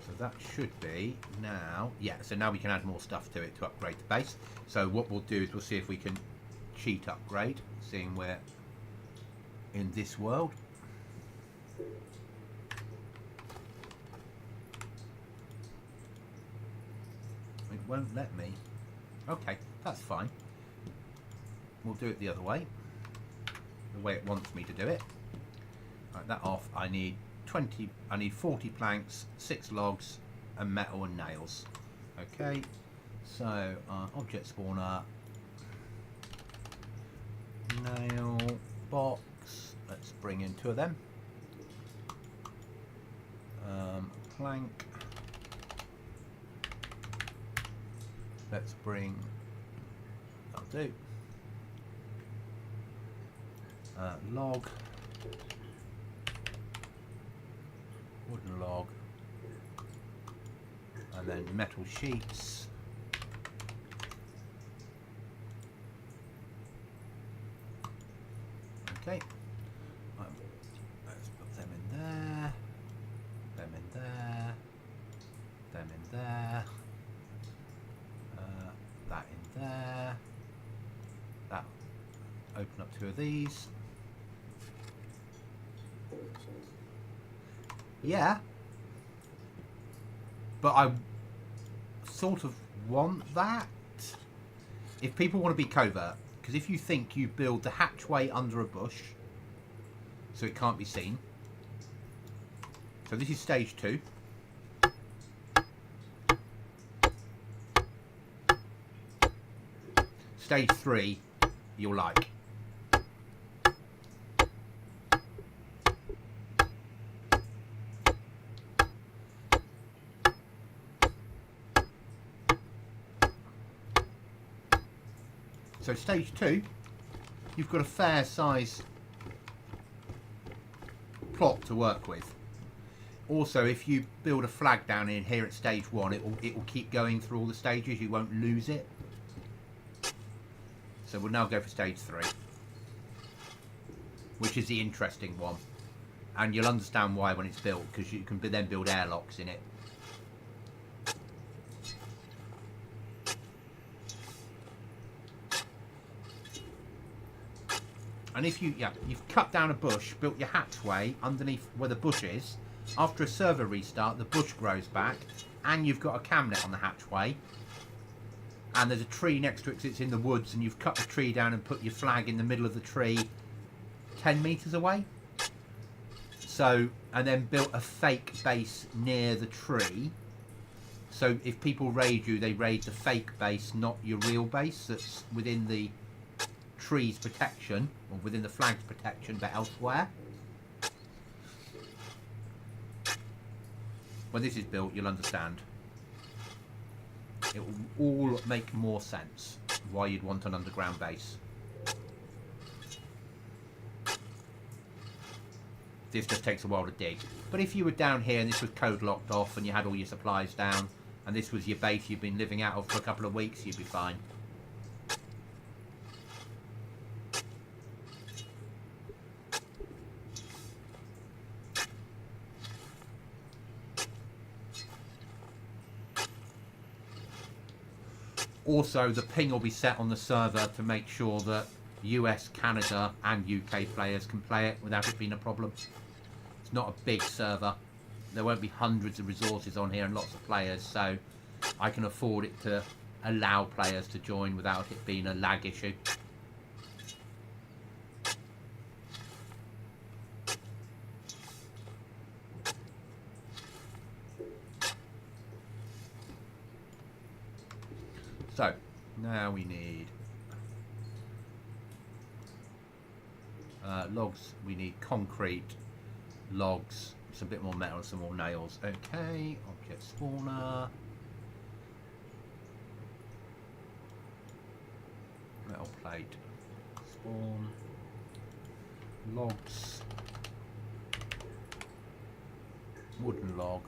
So that should be now, yeah, so now we can add more stuff to it to upgrade the base. So what we'll do is we'll see if we can cheat upgrade, seeing we're in this world. It won't let me. Okay, that's fine. We'll do it the other way, the way it wants me to do it. Right, that off. I need 40 planks, 6 logs, and metal and nails. Okay, so object spawner, nail box. Let's bring in 2 of them. Plank. Let's bring. That'll do. Log. Wooden log. And then metal sheets. Okay. Let's put them in there. Them in there. Them in there. That in there. That. Open up 2 of these. Yeah. But I sort of want that. If people want to be covert, because if you think you build the hatchway under a bush, so it can't be seen. So this is stage 2. Stage 3, you'll like. So stage 2, you've got a fair size plot to work with. Also, if you build a flag down in here at stage 1, it will keep going through all the stages. You won't lose it. So we'll now go for stage 3, which is the interesting one. And you'll understand why when it's built, because you can then build airlocks in it. And if you've cut down a bush, built your hatchway underneath where the bush is, after a server restart, the bush grows back, and you've got a camnet on the hatchway, and there's a tree next to it because it's in the woods, and you've cut the tree down and put your flag in the middle of the tree 10 metres away. So, and then built a fake base near the tree. So if people raid you, they raid the fake base, not your real base that's within the tree's protection, or within the flag's protection, but elsewhere. When this is built, you'll understand. It will all make more sense why you'd want an underground base. This just takes a while to dig. But if you were down here and this was code locked off and you had all your supplies down and this was your base you've been living out of for a couple of weeks, you'd be fine. Also, the ping will be set on the server to make sure that US, Canada and UK players can play it without it being a problem. It's not a big server. There won't be hundreds of resources on here and lots of players, so I can afford it to allow players to join without it being a lag issue. So, now we need logs, we need concrete, logs, some bit more metal, some more nails. Okay, object spawner. Metal plate, spawn, logs, wooden log,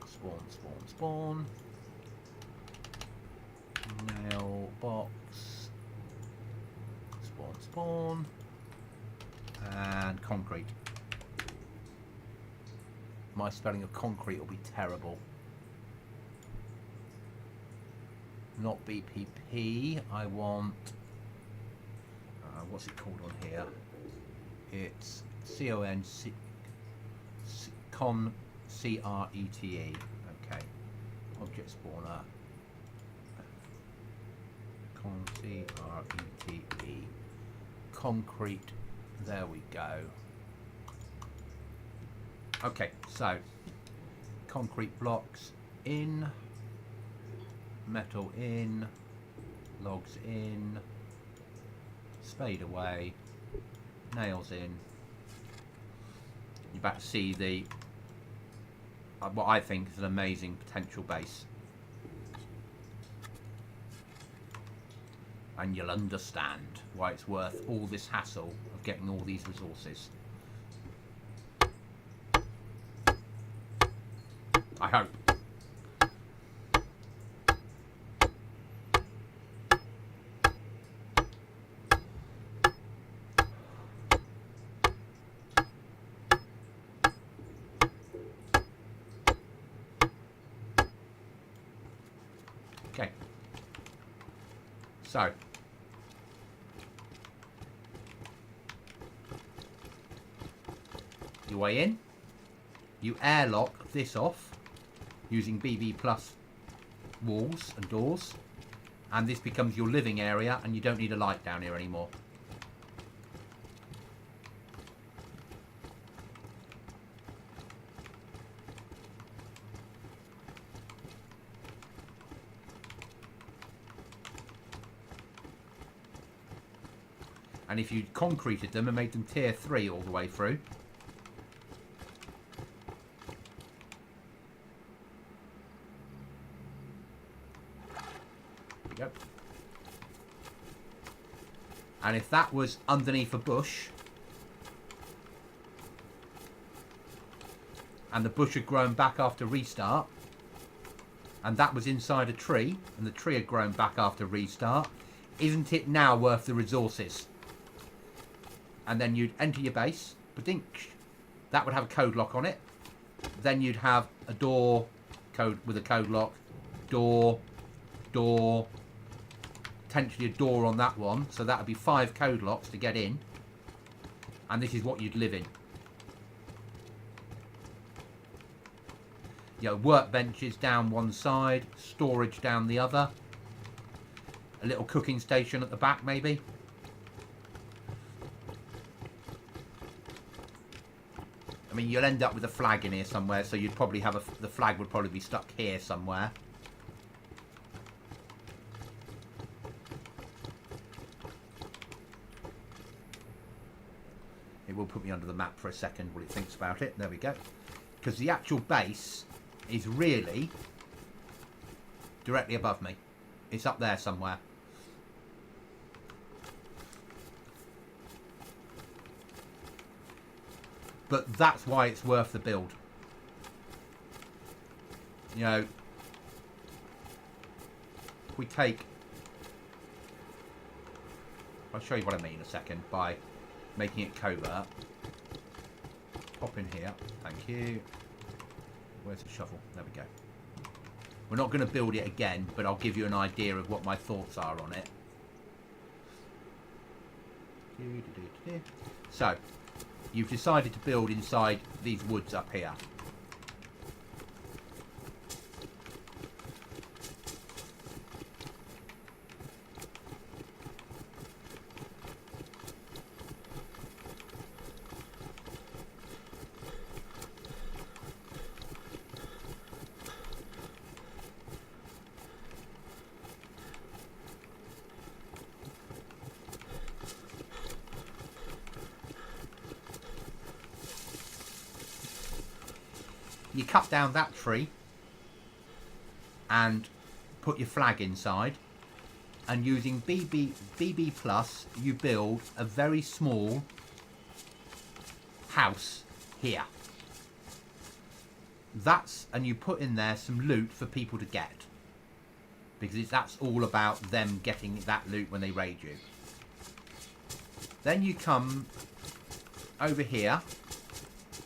spawn, spawn, spawn. Nail box, spawn, spawn, and concrete. My spelling of concrete will be terrible. Not BPP. I want. What's it called on here? It's CONCRETE. Okay. Object spawner. CRETE. Concrete. There we go. Okay, so concrete blocks in, metal in, logs in, spade away, nails in. You're about to see the what I think is an amazing potential base. And you'll understand why it's worth all this hassle of getting all these resources. I hope. Okay. So. Your way in, you airlock this off using BB plus walls and doors, and this becomes your living area and you don't need a light down here anymore. And if you concreted them and made them tier 3 all the way through, go. And if that was underneath a bush and the bush had grown back after restart and that was inside a tree and the tree had grown back after restart, Isn't it now worth the resources? And then you'd enter your base. Badink. That would have a code lock on it. Then you'd have a door code with a code lock. Door. Potentially a door on that one. So that would be 5 code locks to get in. And this is what you'd live in. You know, workbenches down one side. Storage down the other. A little cooking station at the back, maybe. I mean, you'll end up with a flag in here somewhere, so you'd probably have the flag would probably be stuck here somewhere. It will put me under the map for a second while it thinks about it. There we go. Because the actual base is really directly above me. It's up there somewhere. But that's why it's worth the build. You know, we take... I'll show you what I mean in a second by making it covert. Pop in here. Thank you. Where's the shovel? There we go. We're not going to build it again, but I'll give you an idea of what my thoughts are on it. So, you've decided to build inside these woods up here. You cut down that tree and put your flag inside, and using BB plus you build a very small house here. And you put in there some loot for people to get, because that's all about them getting that loot when they raid you. Then you come over here,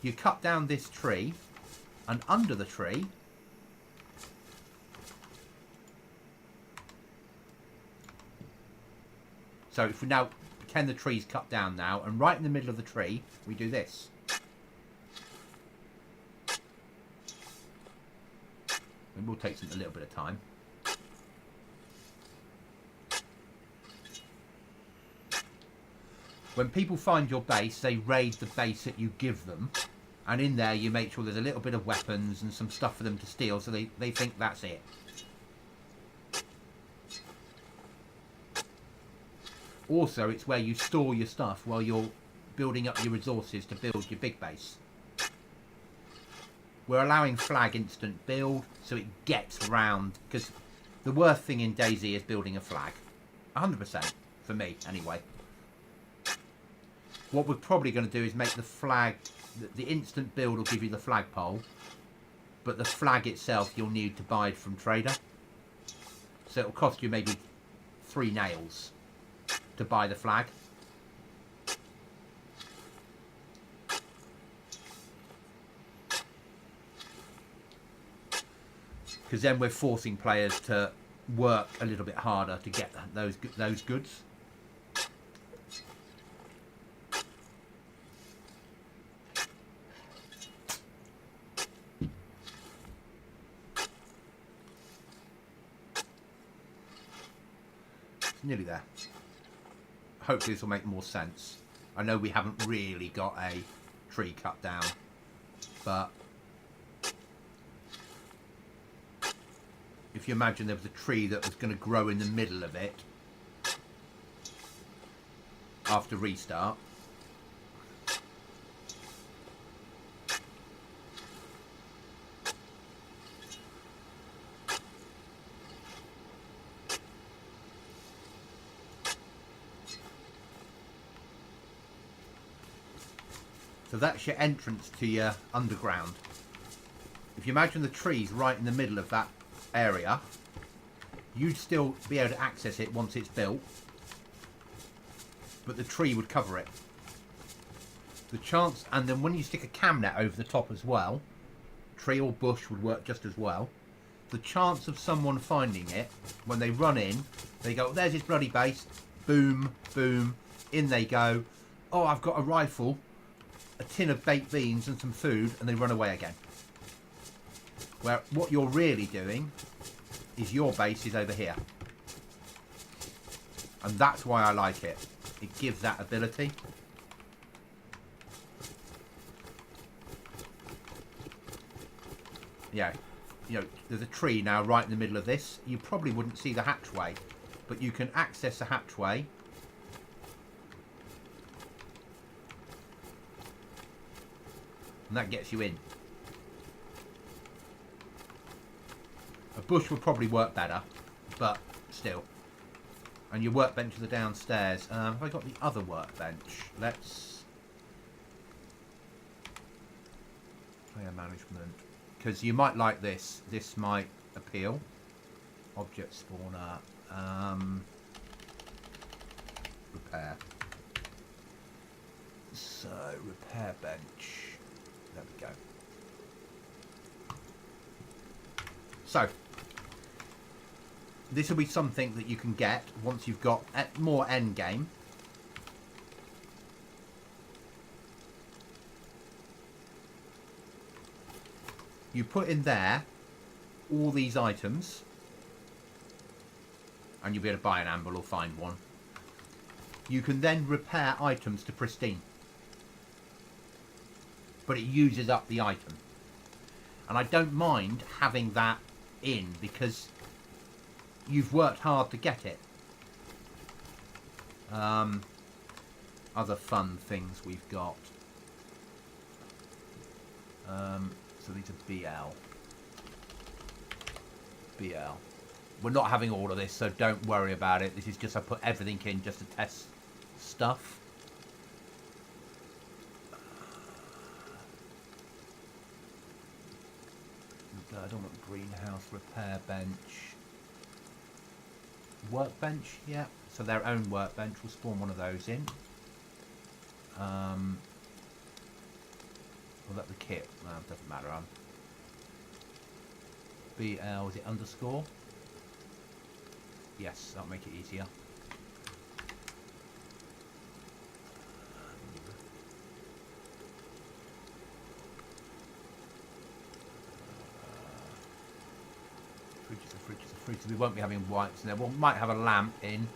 you cut down this tree, and under the tree so if we now pretend the tree's cut down now, and right in the middle of the tree we do this. It will take a little bit of time. When people find your base, they raid the base that you give them. And in there you make sure there's a little bit of weapons and some stuff for them to steal, so they think that's it. Also, it's where you store your stuff while you're building up your resources to build your big base. We're allowing flag instant build, so it gets round, because the worst thing in DayZ is building a flag. 100%, for me, anyway. What we're probably going to do is make the flag... The instant build will give you the flagpole, but the flag itself you'll need to buy from trader. So it'll cost you maybe 3 nails to buy the flag. Because then we're forcing players to work a little bit harder to get those goods. Nearly there. Hopefully this will make more sense. I know we haven't really got a tree cut down, but if you imagine there was a tree that was going to grow in the middle of it after restart, so that's your entrance to your underground. If you imagine the trees right in the middle of that area, you'd still be able to access it once it's built, but the tree would cover it. The chance, and then when you stick a cam net over the top as well, tree or bush would work just as well. The chance of someone finding it, when they run in, they go, there's his bloody base, boom, boom, in they go. Oh, I've got a rifle, a tin of baked beans and some food, and they run away again. Where what you're really doing is your base is over here. And that's why I like it. It gives that ability. Yeah, you know, there's a tree now right in the middle of this. You probably wouldn't see the hatchway, but you can access the hatchway. And that gets you in. A bush would probably work better, but still. And your workbench are downstairs. Have I got the other workbench? Let's... Player management. Because you might like this. This might appeal. Object spawner. Repair. So, repair bench. There we go. So, this will be something that you can get once you've got more end game. You put in there all these items, and you'll be able to buy an amble or find one. You can then repair items to pristine, but it uses up the item. And I don't mind having that in because you've worked hard to get it. Other fun things we've got. So these are BL. We're not having all of this, so don't worry about it. This is just I put everything in just to test stuff. I don't want greenhouse, repair bench. Workbench, yeah. So their own workbench, will spawn one of those in. Well, that's the kit. No, it doesn't matter. BL, is it underscore? Yes, that'll make it easier. Fridges. We won't be having whites in there. We might have a lamp in.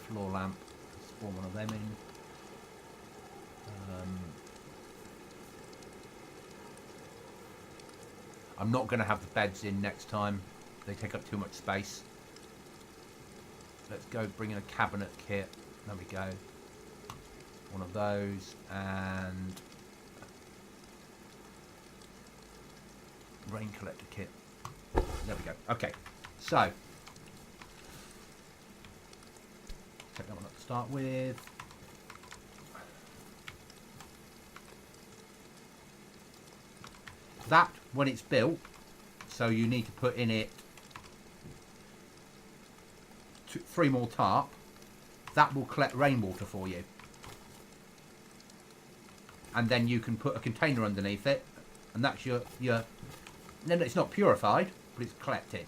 Floor lamp. Spawn one of them in. I'm not going to have the beds in next time. They take up too much space. Let's go bring in a cabinet kit. There we go. One of those. And rain collector kit. There we go. Okay. So. Take that one up to start with. That, when it's built, so you need to put in it 3 more tarp, that will collect rainwater for you. And then you can put a container underneath it, and that's your then it's not purified, but it's collected.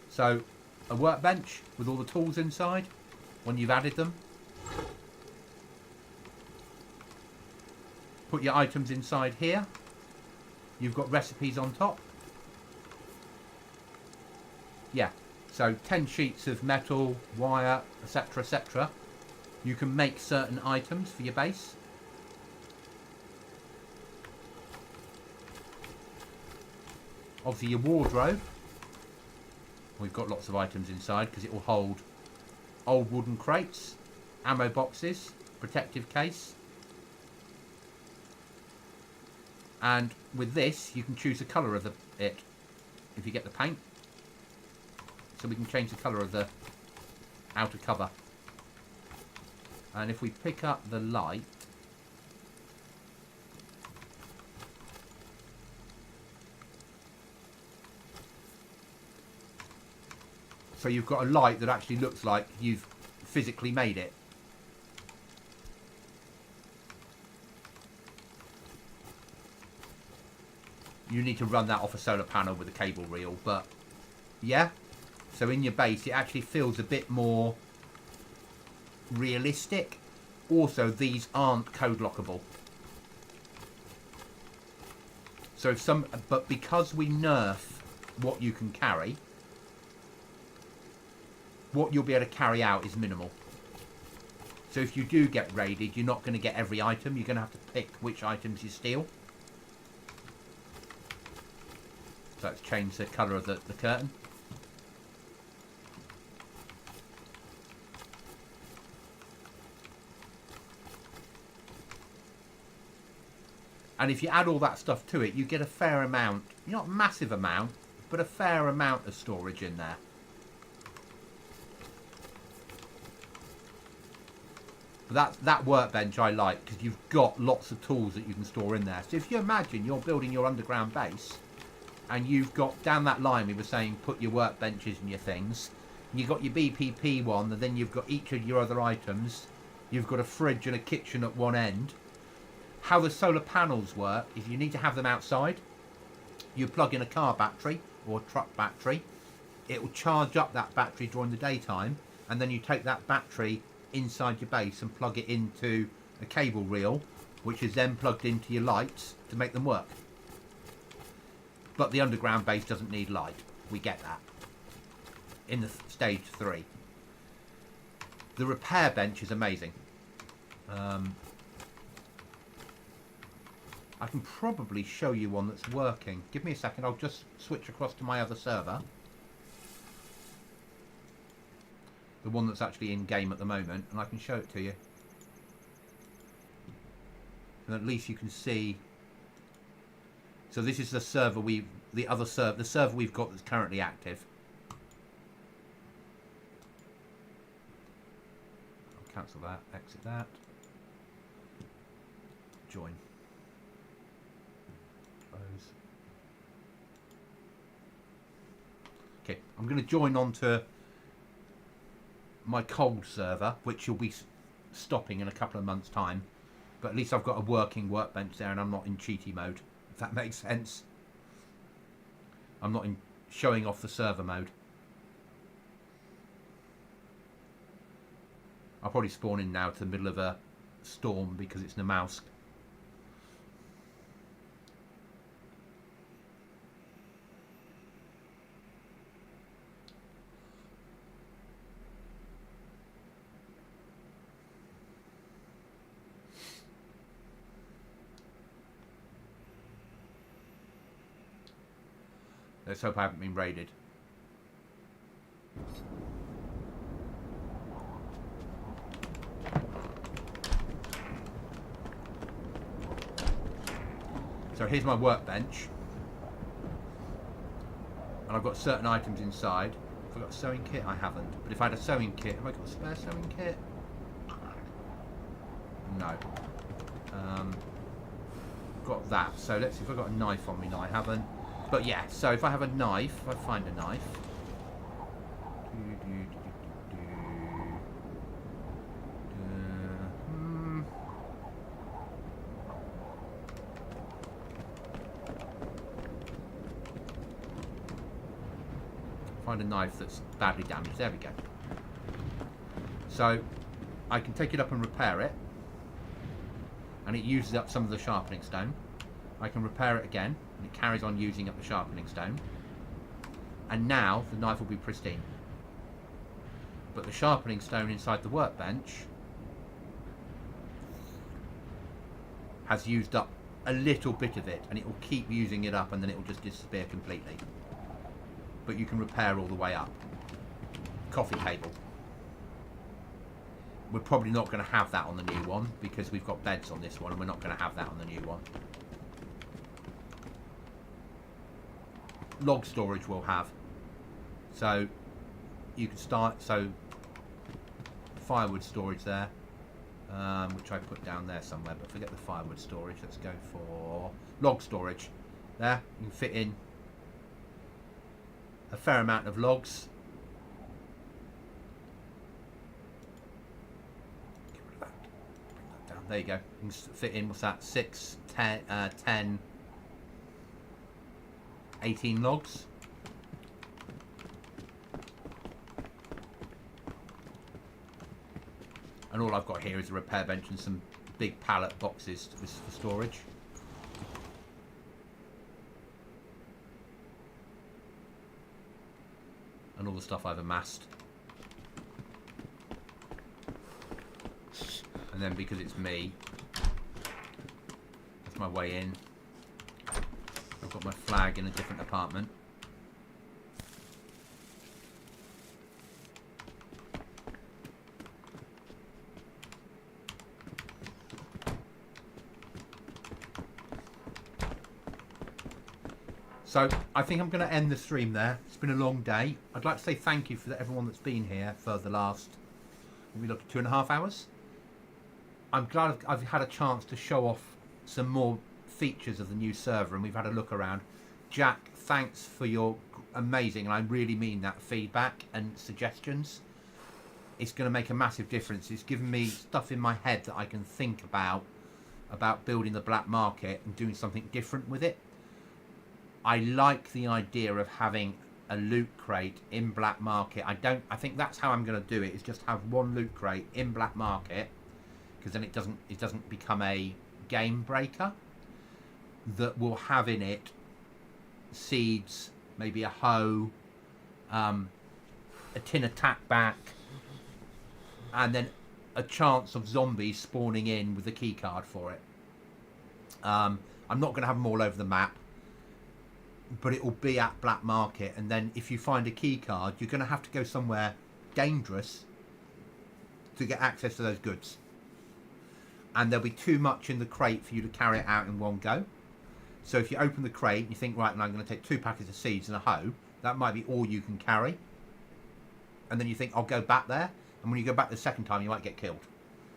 So, a workbench with all the tools inside, when you've added them. Put your items inside here. You've got recipes on top. Yeah, so 10 sheets of metal, wire, etc, etc. You can make certain items for your base. Obviously your wardrobe. We've got lots of items inside because it will hold old wooden crates, ammo boxes, protective case. And with this, you can choose the colour of it if you get the paint. So we can change the colour of the outer cover. And if we pick up the light, So you've got a light that actually looks like you've physically made it. You need to run that off a solar panel with a cable reel, but yeah. So in your base, it actually feels a bit more realistic. Also, these aren't code lockable. So but because we nerf what you can carry, what you'll be able to carry out is minimal. So if you do get raided, you're not going to get every item. You're going to have to pick which items you steal. So let's change the colour of the curtain. And if you add all that stuff to it, you get a fair amount, not a massive amount, but a fair amount of storage in there. But that workbench I like, because you've got lots of tools that you can store in there. So if you imagine you're building your underground base, and you've got, down that line we were saying, put your workbenches and your things. And you've got your BPP one, and then you've got each of your other items. You've got a fridge and a kitchen at one end. How the solar panels work is you need to have them outside. You plug in a car battery or a truck battery. It will charge up that battery during the daytime, and then you take that battery inside your base and plug it into a cable reel, which is then plugged into your lights to make them work. But the underground base doesn't need light. We get that in the stage 3. The repair bench is amazing. I can probably show you one that's working. Give me a second. I'll just switch across to my other server. The one that's actually in game at the moment, and I can show it to you. And at least you can see. So this is the server the server we've got that's currently active. I'll cancel that, exit that. Join. Close. Okay, I'm going to join onto my cold server, which will be stopping in a couple of months' time. But at least I've got a working workbench there and I'm not in cheaty mode, if that makes sense. I'm not in showing off the server mode. I'll probably spawn in now to the middle of a storm because it's Namausk. Let's hope I haven't been raided. So here's my workbench. And I've got certain items inside. Have I got a sewing kit? I haven't. But if I had a sewing kit, have I got a spare sewing kit? No. Got that. So let's see if I've got a knife on me. No, I haven't. But yeah, so if I have a knife, if I find a knife. Find a knife that's badly damaged. There we go. So I can take it up and repair it. And it uses up some of the sharpening stone. I can repair it again, and it carries on using up the sharpening stone. And now the knife will be pristine. But the sharpening stone inside the workbench has used up a little bit of it, and it will keep using it up, and then it will just disappear completely. But you can repair all the way up. Coffee table. We're probably not going to have that on the new one because we've got beds on this one, and we're not going to have that on the new one. Log storage we'll have. So you can start, so firewood storage there, which I put down there somewhere, but forget the firewood storage. Let's go for log storage. There, you can fit in a fair amount of logs. there you go. You can fit in, what's that, 6, 10, 10, 18 logs. And all I've got here is a repair bench and some big pallet boxes for storage. And all the stuff I've amassed. And then because it's me, that's my way in. I've got my flag in a different apartment. So I think I'm going to end the stream there. It's been a long day. I'd like to say thank you for everyone that's been here for the last, we look at 2.5 hours. I'm glad I've had a chance to show off some more features of the new server, and we've had a look around. Jack, thanks for your amazing, and I really mean that, feedback and suggestions. It's going to make a massive difference. It's given me stuff in my head that I can think about building the black market and doing something different with it. I like the idea of having a loot crate in black market. I think that's how I'm going to do it, is just have one loot crate in black market, because then it doesn't become a game breaker, that will have in it seeds, maybe a hoe, a tin attack back, and then a chance of zombies spawning in with a key card for it. I'm not going to have them all over the map, but it will be at black market, and then if you find a key card, you're going to have to go somewhere dangerous to get access to those goods, and there'll be too much in the crate for you to carry it out in one go. So if you open the crate and you think, right, now I'm going to take 2 packets of seeds and a hoe, that might be all you can carry, and then you think, I'll go back there, and when you go back the second time you might get killed.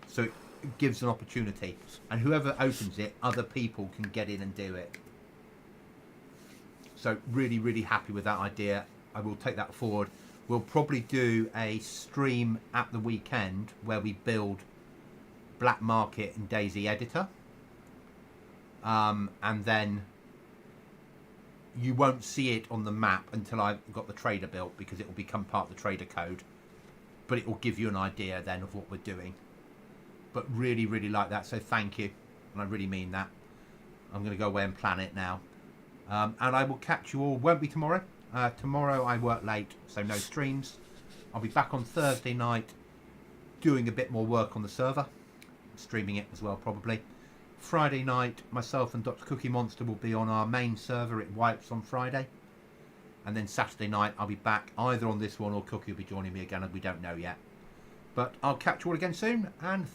So it gives an opportunity, and whoever opens it, other people can get in and do it. So really, really happy with that idea. I will take that forward. We'll probably do a stream at the weekend where we build black market in DayZ editor. And then you won't see it on the map until I've got the trader built, because it will become part of the trader code. But it will give you an idea then of what we're doing. But really, really like that. So thank you. And I really mean that. I'm going to go away and plan it now. And I will catch you all. Won't be tomorrow. Tomorrow I work late, so no streams. I'll be back on Thursday night doing a bit more work on the server, streaming it as well probably. Friday night, myself and Dr. Cookie Monster will be on our main server. It wipes on Friday. And then Saturday night I'll be back either on this one, or Cookie will be joining me again, and we don't know yet. But I'll catch you all again soon, and